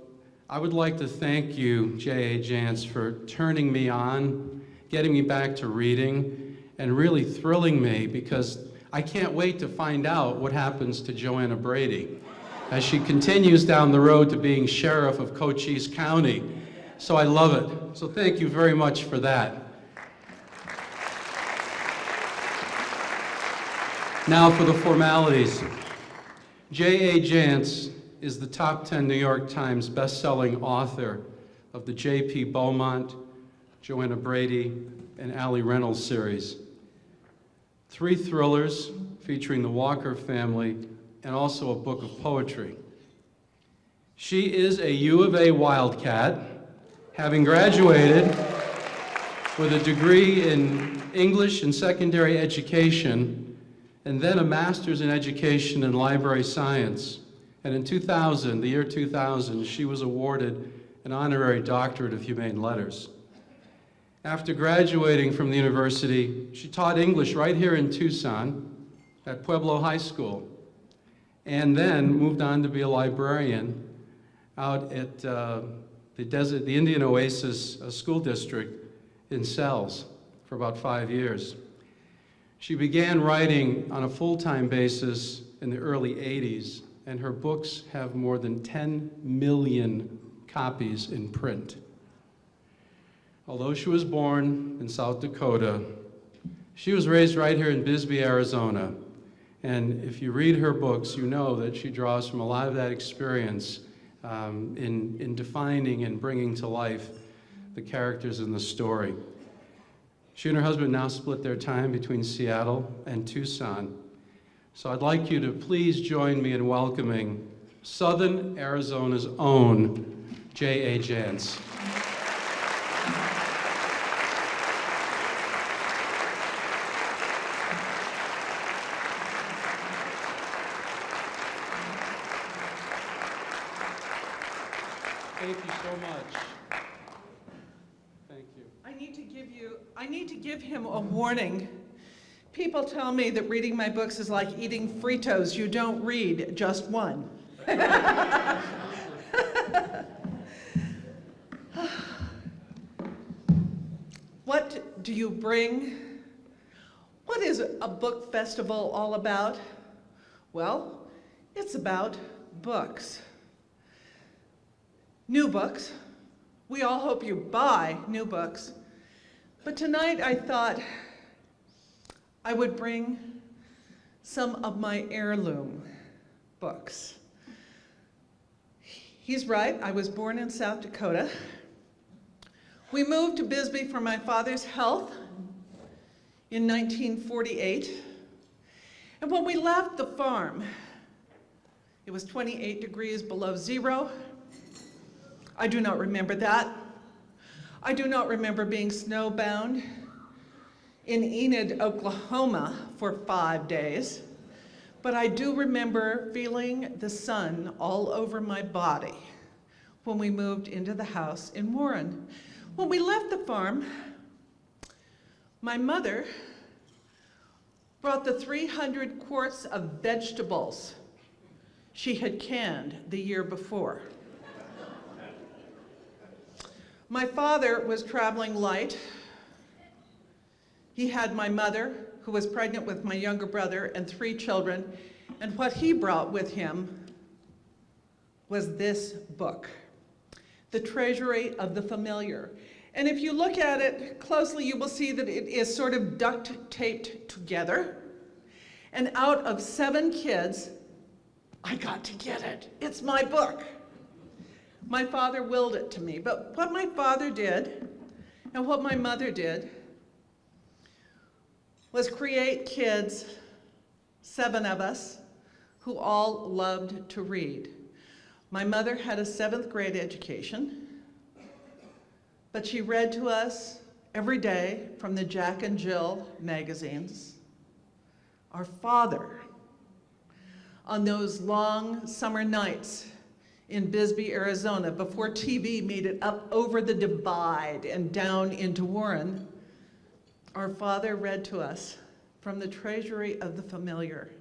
I would like to thank you, J.A. Jance, for turning me on, getting me back to reading, and really thrilling me, because I can't wait to find out what happens to Joanna Brady as she continues down the road to being sheriff of Cochise County. So I love it. So thank you very much for that. Now for the formalities. J.A. Jance is the top 10 New York Times best-selling author of the J.P. Beaumont, Joanna Brady, and Allie Reynolds series. 3 thrillers featuring the Walker family, and also a book of poetry. She is a U of A Wildcat, having graduated with a degree in English and secondary education, and then a master's in education and library science. And in 2000, the year 2000, she was awarded an honorary doctorate of humane letters. After graduating from the university, she taught English right here in Tucson at Pueblo High School, and then moved on to be a librarian out at the Indian Oasis School District in Sells for about 5 years. She began writing on a full-time basis in the early 80s, and her books have more than 10 million copies in print. Although she was born in South Dakota, she was raised right here in Bisbee, Arizona. And if you read her books, you know that she draws from a lot of that experience in defining and bringing to life the characters in the story. She and her husband now split their time between Seattle and Tucson. So I'd like you to please join me in welcoming Southern Arizona's own J.A. Jance. Thank you so much. Thank you. I need to give him a warning. People tell me that reading my books is like eating Fritos. You don't read just one. What do you bring? What is a book festival all about? Well, it's about books. New books. We all hope you buy new books. But tonight I thought I would bring some of my heirloom books. He's right, I was born in South Dakota. We moved to Bisbee for my father's health in 1948. And when we left the farm, it was 28 degrees below zero. I do not remember that. I do not remember being snowbound in Enid, Oklahoma for 5 days, but I do remember feeling the sun all over my body when we moved into the house in Warren. When we left the farm, my mother brought the 300 quarts of vegetables she had canned the year before. My father was traveling light. He had my mother, who was pregnant with my younger brother, and 3 children, and what he brought with him was this book, The Treasury of the Familiar. And if you look at it closely, you will see that it is sort of duct-taped together. And out of 7 kids, I got to get it. It's my book. My father willed it to me, but what my father did and what my mother did was create kids, 7 of us, who all loved to read. My mother had a 7th grade education, but she read to us every day from the Jack and Jill magazines. Our father, on those long summer nights in Bisbee, Arizona, before TV made it up over the divide and down into Warren, our father read to us from the treasury of the familiar.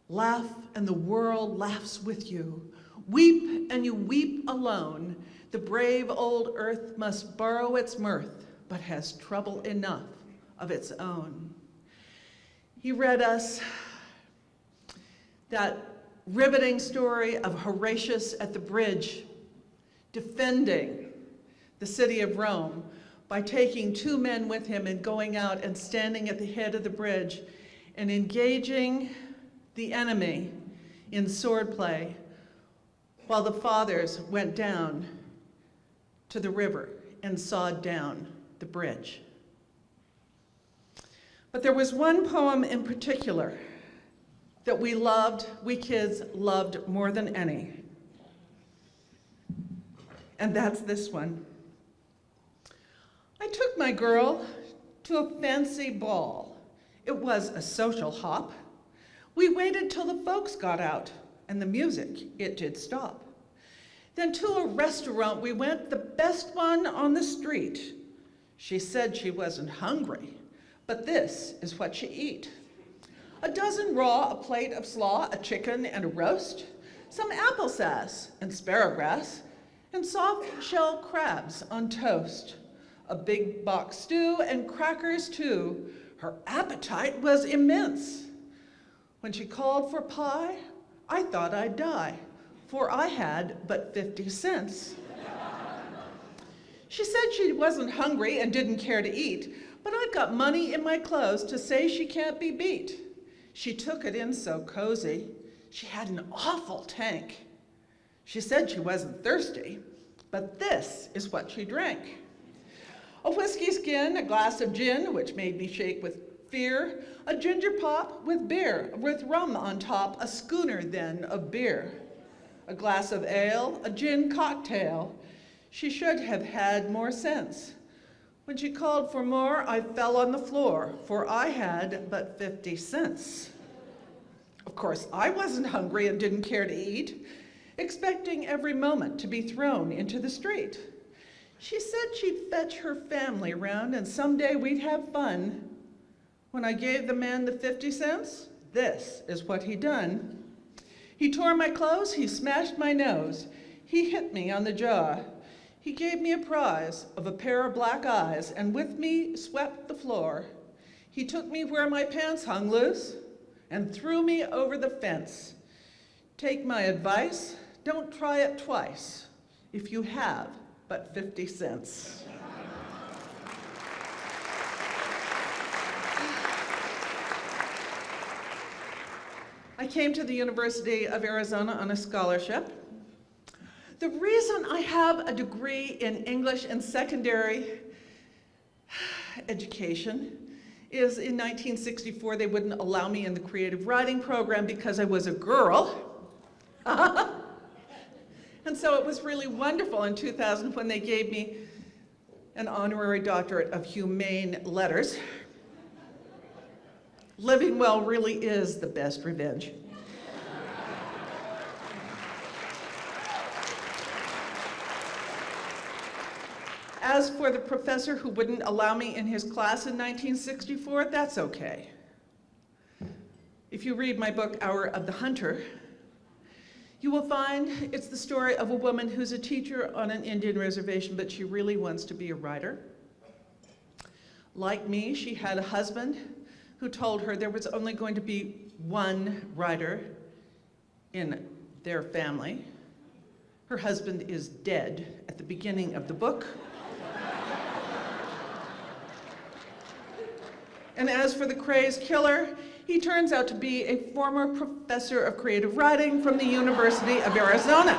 Laugh and the world laughs with you. Weep and you weep alone. The brave old earth must borrow its mirth, but has trouble enough of its own. He read us that riveting story of Horatius at the bridge, defending the city of Rome by taking 2 men with him and going out and standing at the head of the bridge and engaging the enemy in swordplay while the fathers went down to the river and sawed down the bridge. But there was one poem in particular that we kids loved more than any. And that's this one. I took my girl to a fancy ball. It was a social hop. We waited till the folks got out, and the music, it did stop. Then to a restaurant we went, the best one on the street. She said she wasn't hungry, but this is what she eat. A dozen raw, a plate of slaw, a chicken and a roast, some apple sass and sparrowgrass, and soft shell crabs on toast, a big box stew and crackers too. Her appetite was immense. When she called for pie, I thought I'd die, for I had but 50 cents. She said she wasn't hungry and didn't care to eat, but I've got money in my clothes to say she can't be beat. She took it in so cozy, she had an awful tank. She said she wasn't thirsty, but this is what she drank. A whiskey skin, a glass of gin, which made me shake with fear, a ginger pop with beer, with rum on top, a schooner then of beer, a glass of ale, a gin cocktail. She should have had more sense. When she called for more, I fell on the floor, for I had but 50 cents. Of course, I wasn't hungry and didn't care to eat, expecting every moment to be thrown into the street. She said she'd fetch her family round and someday we'd have fun. When I gave the man the 50 cents, this is what he done. He tore my clothes, he smashed my nose, he hit me on the jaw. He gave me a prize of a pair of black eyes and with me swept the floor. He took me where my pants hung loose and threw me over the fence. Take my advice, don't try it twice if you have but 50 cents. I came to the University of Arizona on a scholarship. The reason I have a degree in English and secondary education is in 1964 they wouldn't allow me in the creative writing program because I was a girl. And so it was really wonderful in 2000 when they gave me an honorary doctorate of humane letters. Living well really is the best revenge. As for the professor who wouldn't allow me in his class in 1964, that's okay. If you read my book, Hour of the Hunter, you will find it's the story of a woman who's a teacher on an Indian reservation, but she really wants to be a writer. Like me, she had a husband who told her there was only going to be one writer in their family. Her husband is dead at the beginning of the book. And as for the crazed killer, he turns out to be a former professor of creative writing from the University of Arizona.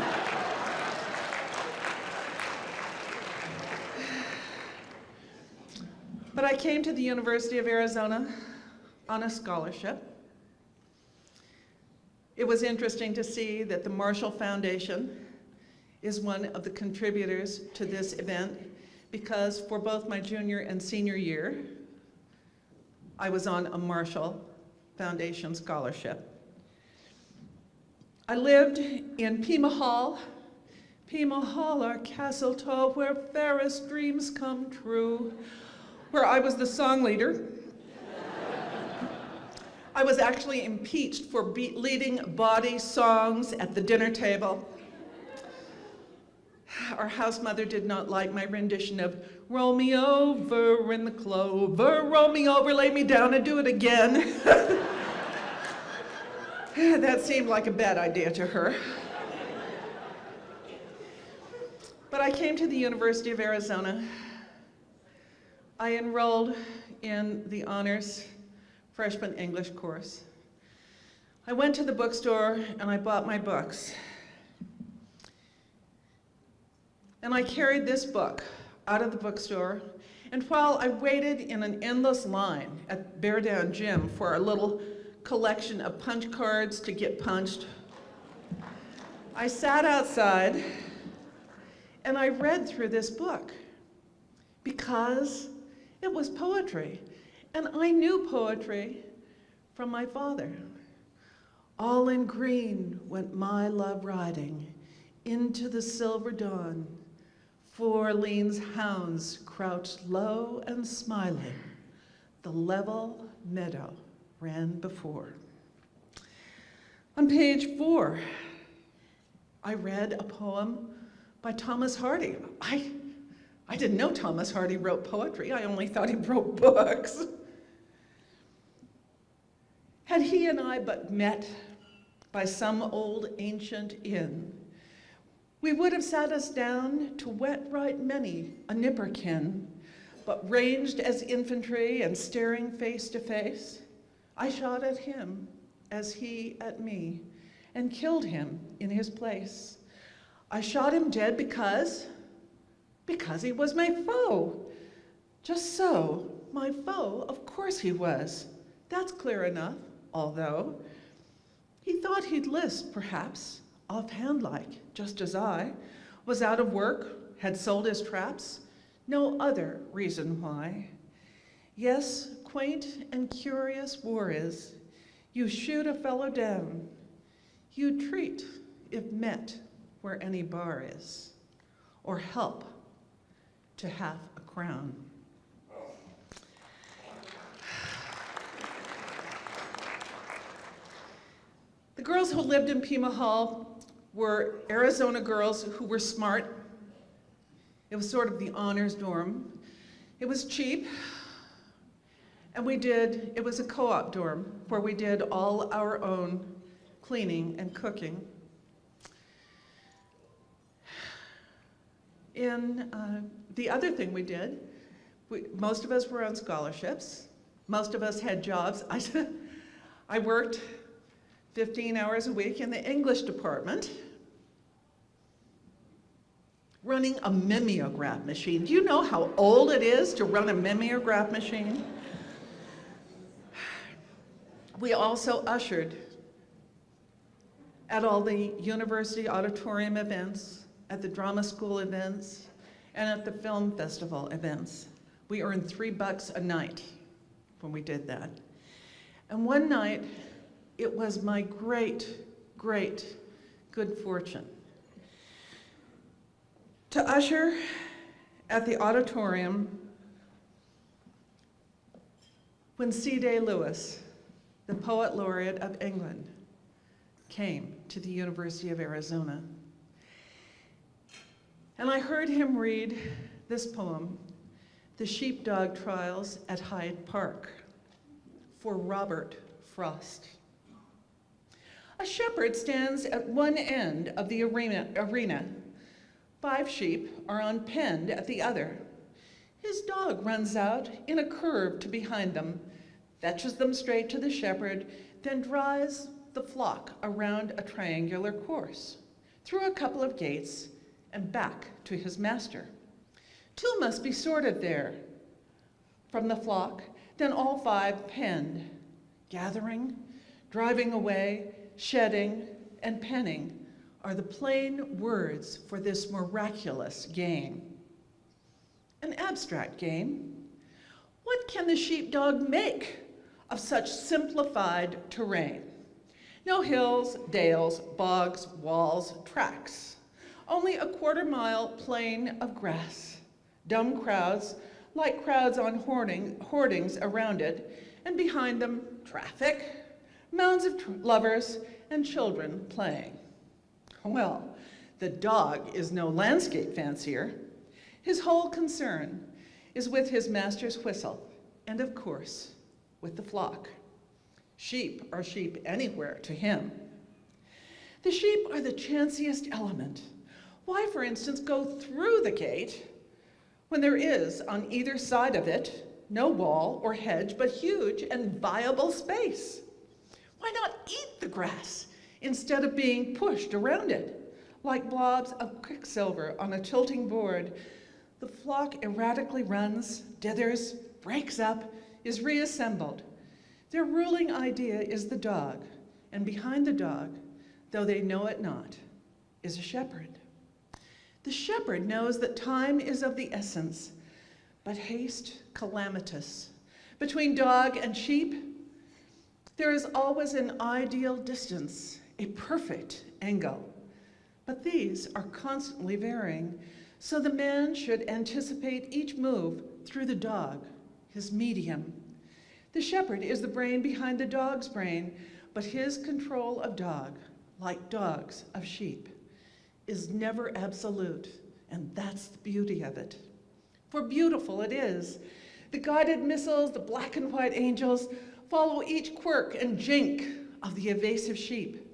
But I came to the University of Arizona on a scholarship. It was interesting to see that the Marshall Foundation is one of the contributors to this event because for both my junior and senior year, I was on a Marshall Foundation scholarship. I lived in Pima Hall, our castle tall, where fairest dreams come true, where I was the song leader. I was actually impeached for leading bawdy songs at the dinner table. Our house mother did not like my rendition of "Roll me over in the clover, roll me over, lay me down and do it again." That seemed like a bad idea to her. But I came to the University of Arizona. I enrolled in the honors freshman English course. I went to the bookstore and I bought my books. And I carried this book out of the bookstore, and while I waited in an endless line at Bear Down Gym for our little collection of punch cards to get punched, I sat outside and I read through this book because it was poetry, and I knew poetry from my father. All in green went my love riding into the silver dawn. 4 lean hounds crouched low and smiling. The level meadow ran before. On page 4, I read a poem by Thomas Hardy. I didn't know Thomas Hardy wrote poetry. I only thought he wrote books. Had he and I but met by some old ancient inn, we would have sat us down to wet right many a nipperkin, but ranged as infantry and staring face to face, I shot at him as he at me, and killed him in his place. I shot him dead because he was my foe. Just so, my foe, of course he was. That's clear enough, although he thought he'd list, perhaps, offhand-like, just as I was out of work, had sold his traps, no other reason why. Yes, quaint and curious war is. You shoot a fellow down. You treat, if met, where any bar is, or help to half a crown. The girls who lived in Pima Hall were Arizona girls who were smart. It was sort of the honors dorm. It was cheap, and it was a co-op dorm where we did all our own cleaning and cooking. The other thing we did, most of us were on scholarships. Most of us had jobs. I worked 15 hours a week in the English department, running a mimeograph machine. Do you know how old it is to run a mimeograph machine? We also ushered at all the university auditorium events, at the drama school events, and at the film festival events. We earned $3 a night when we did that. And one night, it was my great, great good fortune to usher at the auditorium when C.D. Lewis, the poet laureate of England, came to the University of Arizona. And I heard him read this poem, The Sheepdog Trials at Hyde Park, for Robert Frost. A shepherd stands at one end of the arena. 5 sheep are unpenned at the other. His dog runs out in a curve to behind them, fetches them straight to the shepherd, then drives the flock around a triangular course, through a couple of gates, and back to his master. 2 must be sorted there from the flock, then all 5 penned, gathering, driving away, shedding, and penning are the plain words for this miraculous game. an abstract game. What can the sheepdog make of such simplified terrain? No hills, dales, bogs, walls, tracks. Only a quarter-mile plain of grass. Dumb crowds, like crowds on hoardings around it, and behind them, traffic, mounds of lovers, and children playing. Well, the dog is no landscape fancier. His whole concern is with his master's whistle, and of course, with the flock. Sheep are sheep anywhere to him. The sheep are the chanciest element. Why, for instance, go through the gate when there is, on either side of it, no wall or hedge, but huge and viable space? Why not eat the grass instead of being pushed around it? Like blobs of quicksilver on a tilting board, the flock erratically runs, dithers, breaks up, is reassembled. Their ruling idea is the dog, and behind the dog, though they know it not, is a shepherd. The shepherd knows that time is of the essence, but haste calamitous. Between dog and sheep, there is always an ideal distance, a perfect angle. But these are constantly varying, so the man should anticipate each move through the dog, his medium. The shepherd is the brain behind the dog's brain, but his control of dog, like dogs of sheep, is never absolute, and that's the beauty of it. For beautiful it is. The guided missiles, the black and white angels, follow each quirk and jink of the evasive sheep,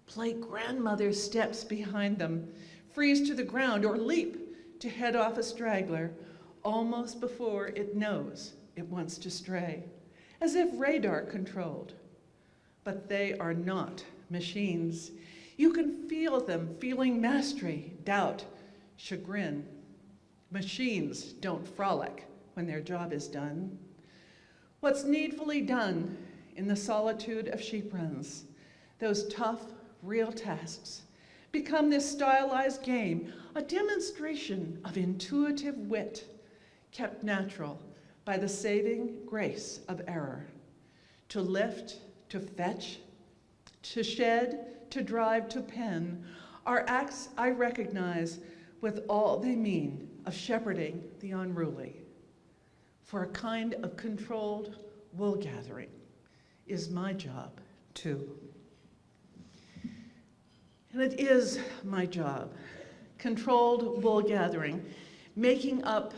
play grandmother steps behind them, freeze to the ground, or leap to head off a straggler almost before it knows it wants to stray, as if radar controlled. But they are not machines. You can feel them feeling mastery, doubt, chagrin. Machines don't frolic when their job is done. What's needfully done in the solitude of sheep runs, those tough, real tasks, become this stylized game, a demonstration of intuitive wit, kept natural by the saving grace of error. To lift, to fetch, to shed, to drive, to pen, are acts I recognize with all they mean of shepherding the unruly. For a kind of controlled wool gathering is my job too. And it is my job, controlled wool gathering, making up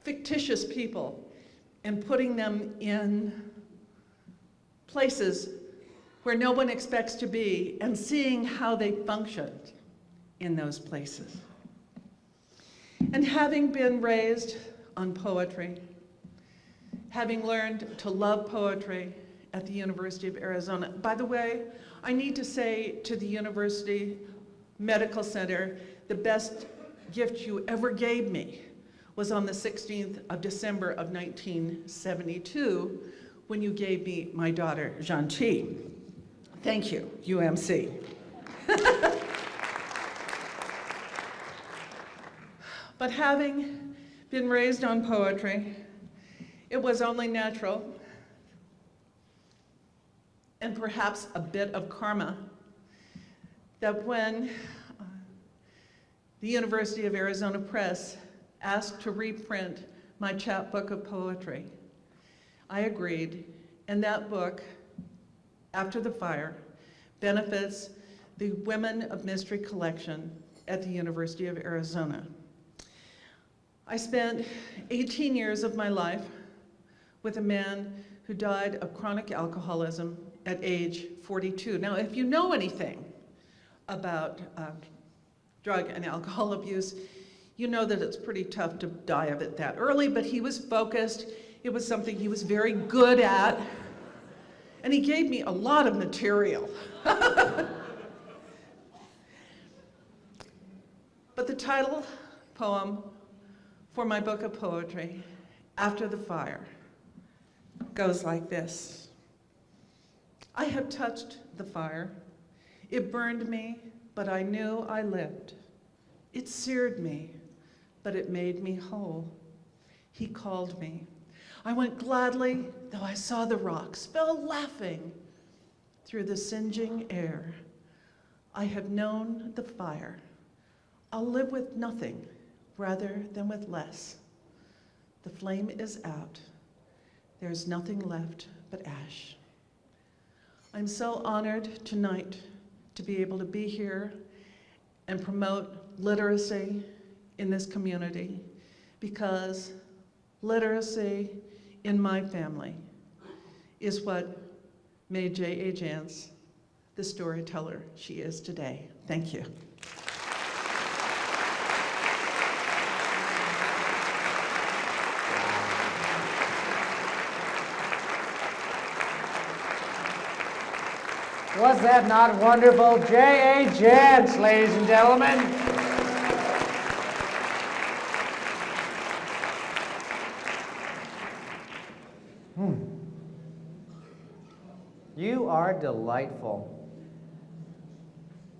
fictitious people and putting them in places where no one expects to be and seeing how they functioned in those places. And having been raised on poetry, having learned to love poetry at the University of Arizona. By the way, I need to say to the University Medical Center, the best gift you ever gave me was on the 16th of December of 1972 when you gave me my daughter, Jean-Chi. Thank you, UMC. But having been raised on poetry, it was only natural, and perhaps a bit of karma, that when the University of Arizona Press asked to reprint my chapbook of poetry, I agreed, and that book, After the Fire, benefits the Women of Mystery collection at the University of Arizona. I spent 18 years of my life with a man who died of chronic alcoholism at age 42. Now, if you know anything about drug and alcohol abuse, you know that it's pretty tough to die of it that early, but he was focused. It was something he was very good at, and he gave me a lot of material. But the title poem for my book of poetry, After the Fire, goes like this. I have touched the fire. It burned me, but I knew I lived. It seared me, but it made me whole. He called me. I went gladly, though I saw the rocks, fell laughing through the singeing air. I have known the fire. I'll live with nothing rather than with less. The flame is out. There's nothing left but ash. I'm so honored tonight to be able to be here and promote literacy in this community, because literacy in my family is what made J.A. Jance the storyteller she is today. Thank you. Was that not wonderful? J.A. Jance, ladies and gentlemen. You are delightful.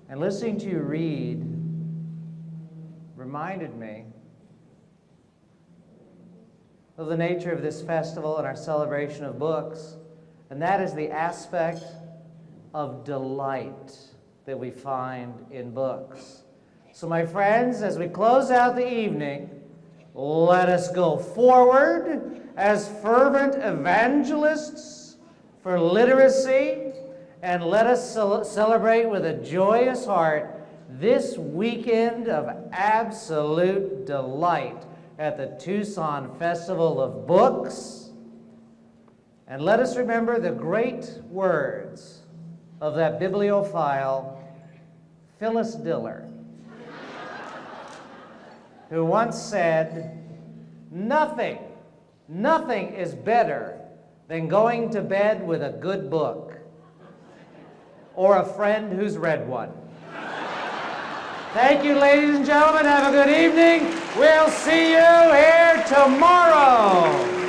And listening to you read reminded me of the nature of this festival and our celebration of books, and that is the aspect of delight that we find in books. So my friends, as we close out the evening, let us go forward as fervent evangelists for literacy, and let us celebrate with a joyous heart this weekend of absolute delight at the Tucson Festival of Books. And let us remember the great words of that bibliophile, Phyllis Diller, who once said, nothing is better than going to bed with a good book or a friend who's read one. Thank you, ladies and gentlemen. Have a good evening. We'll see you here tomorrow.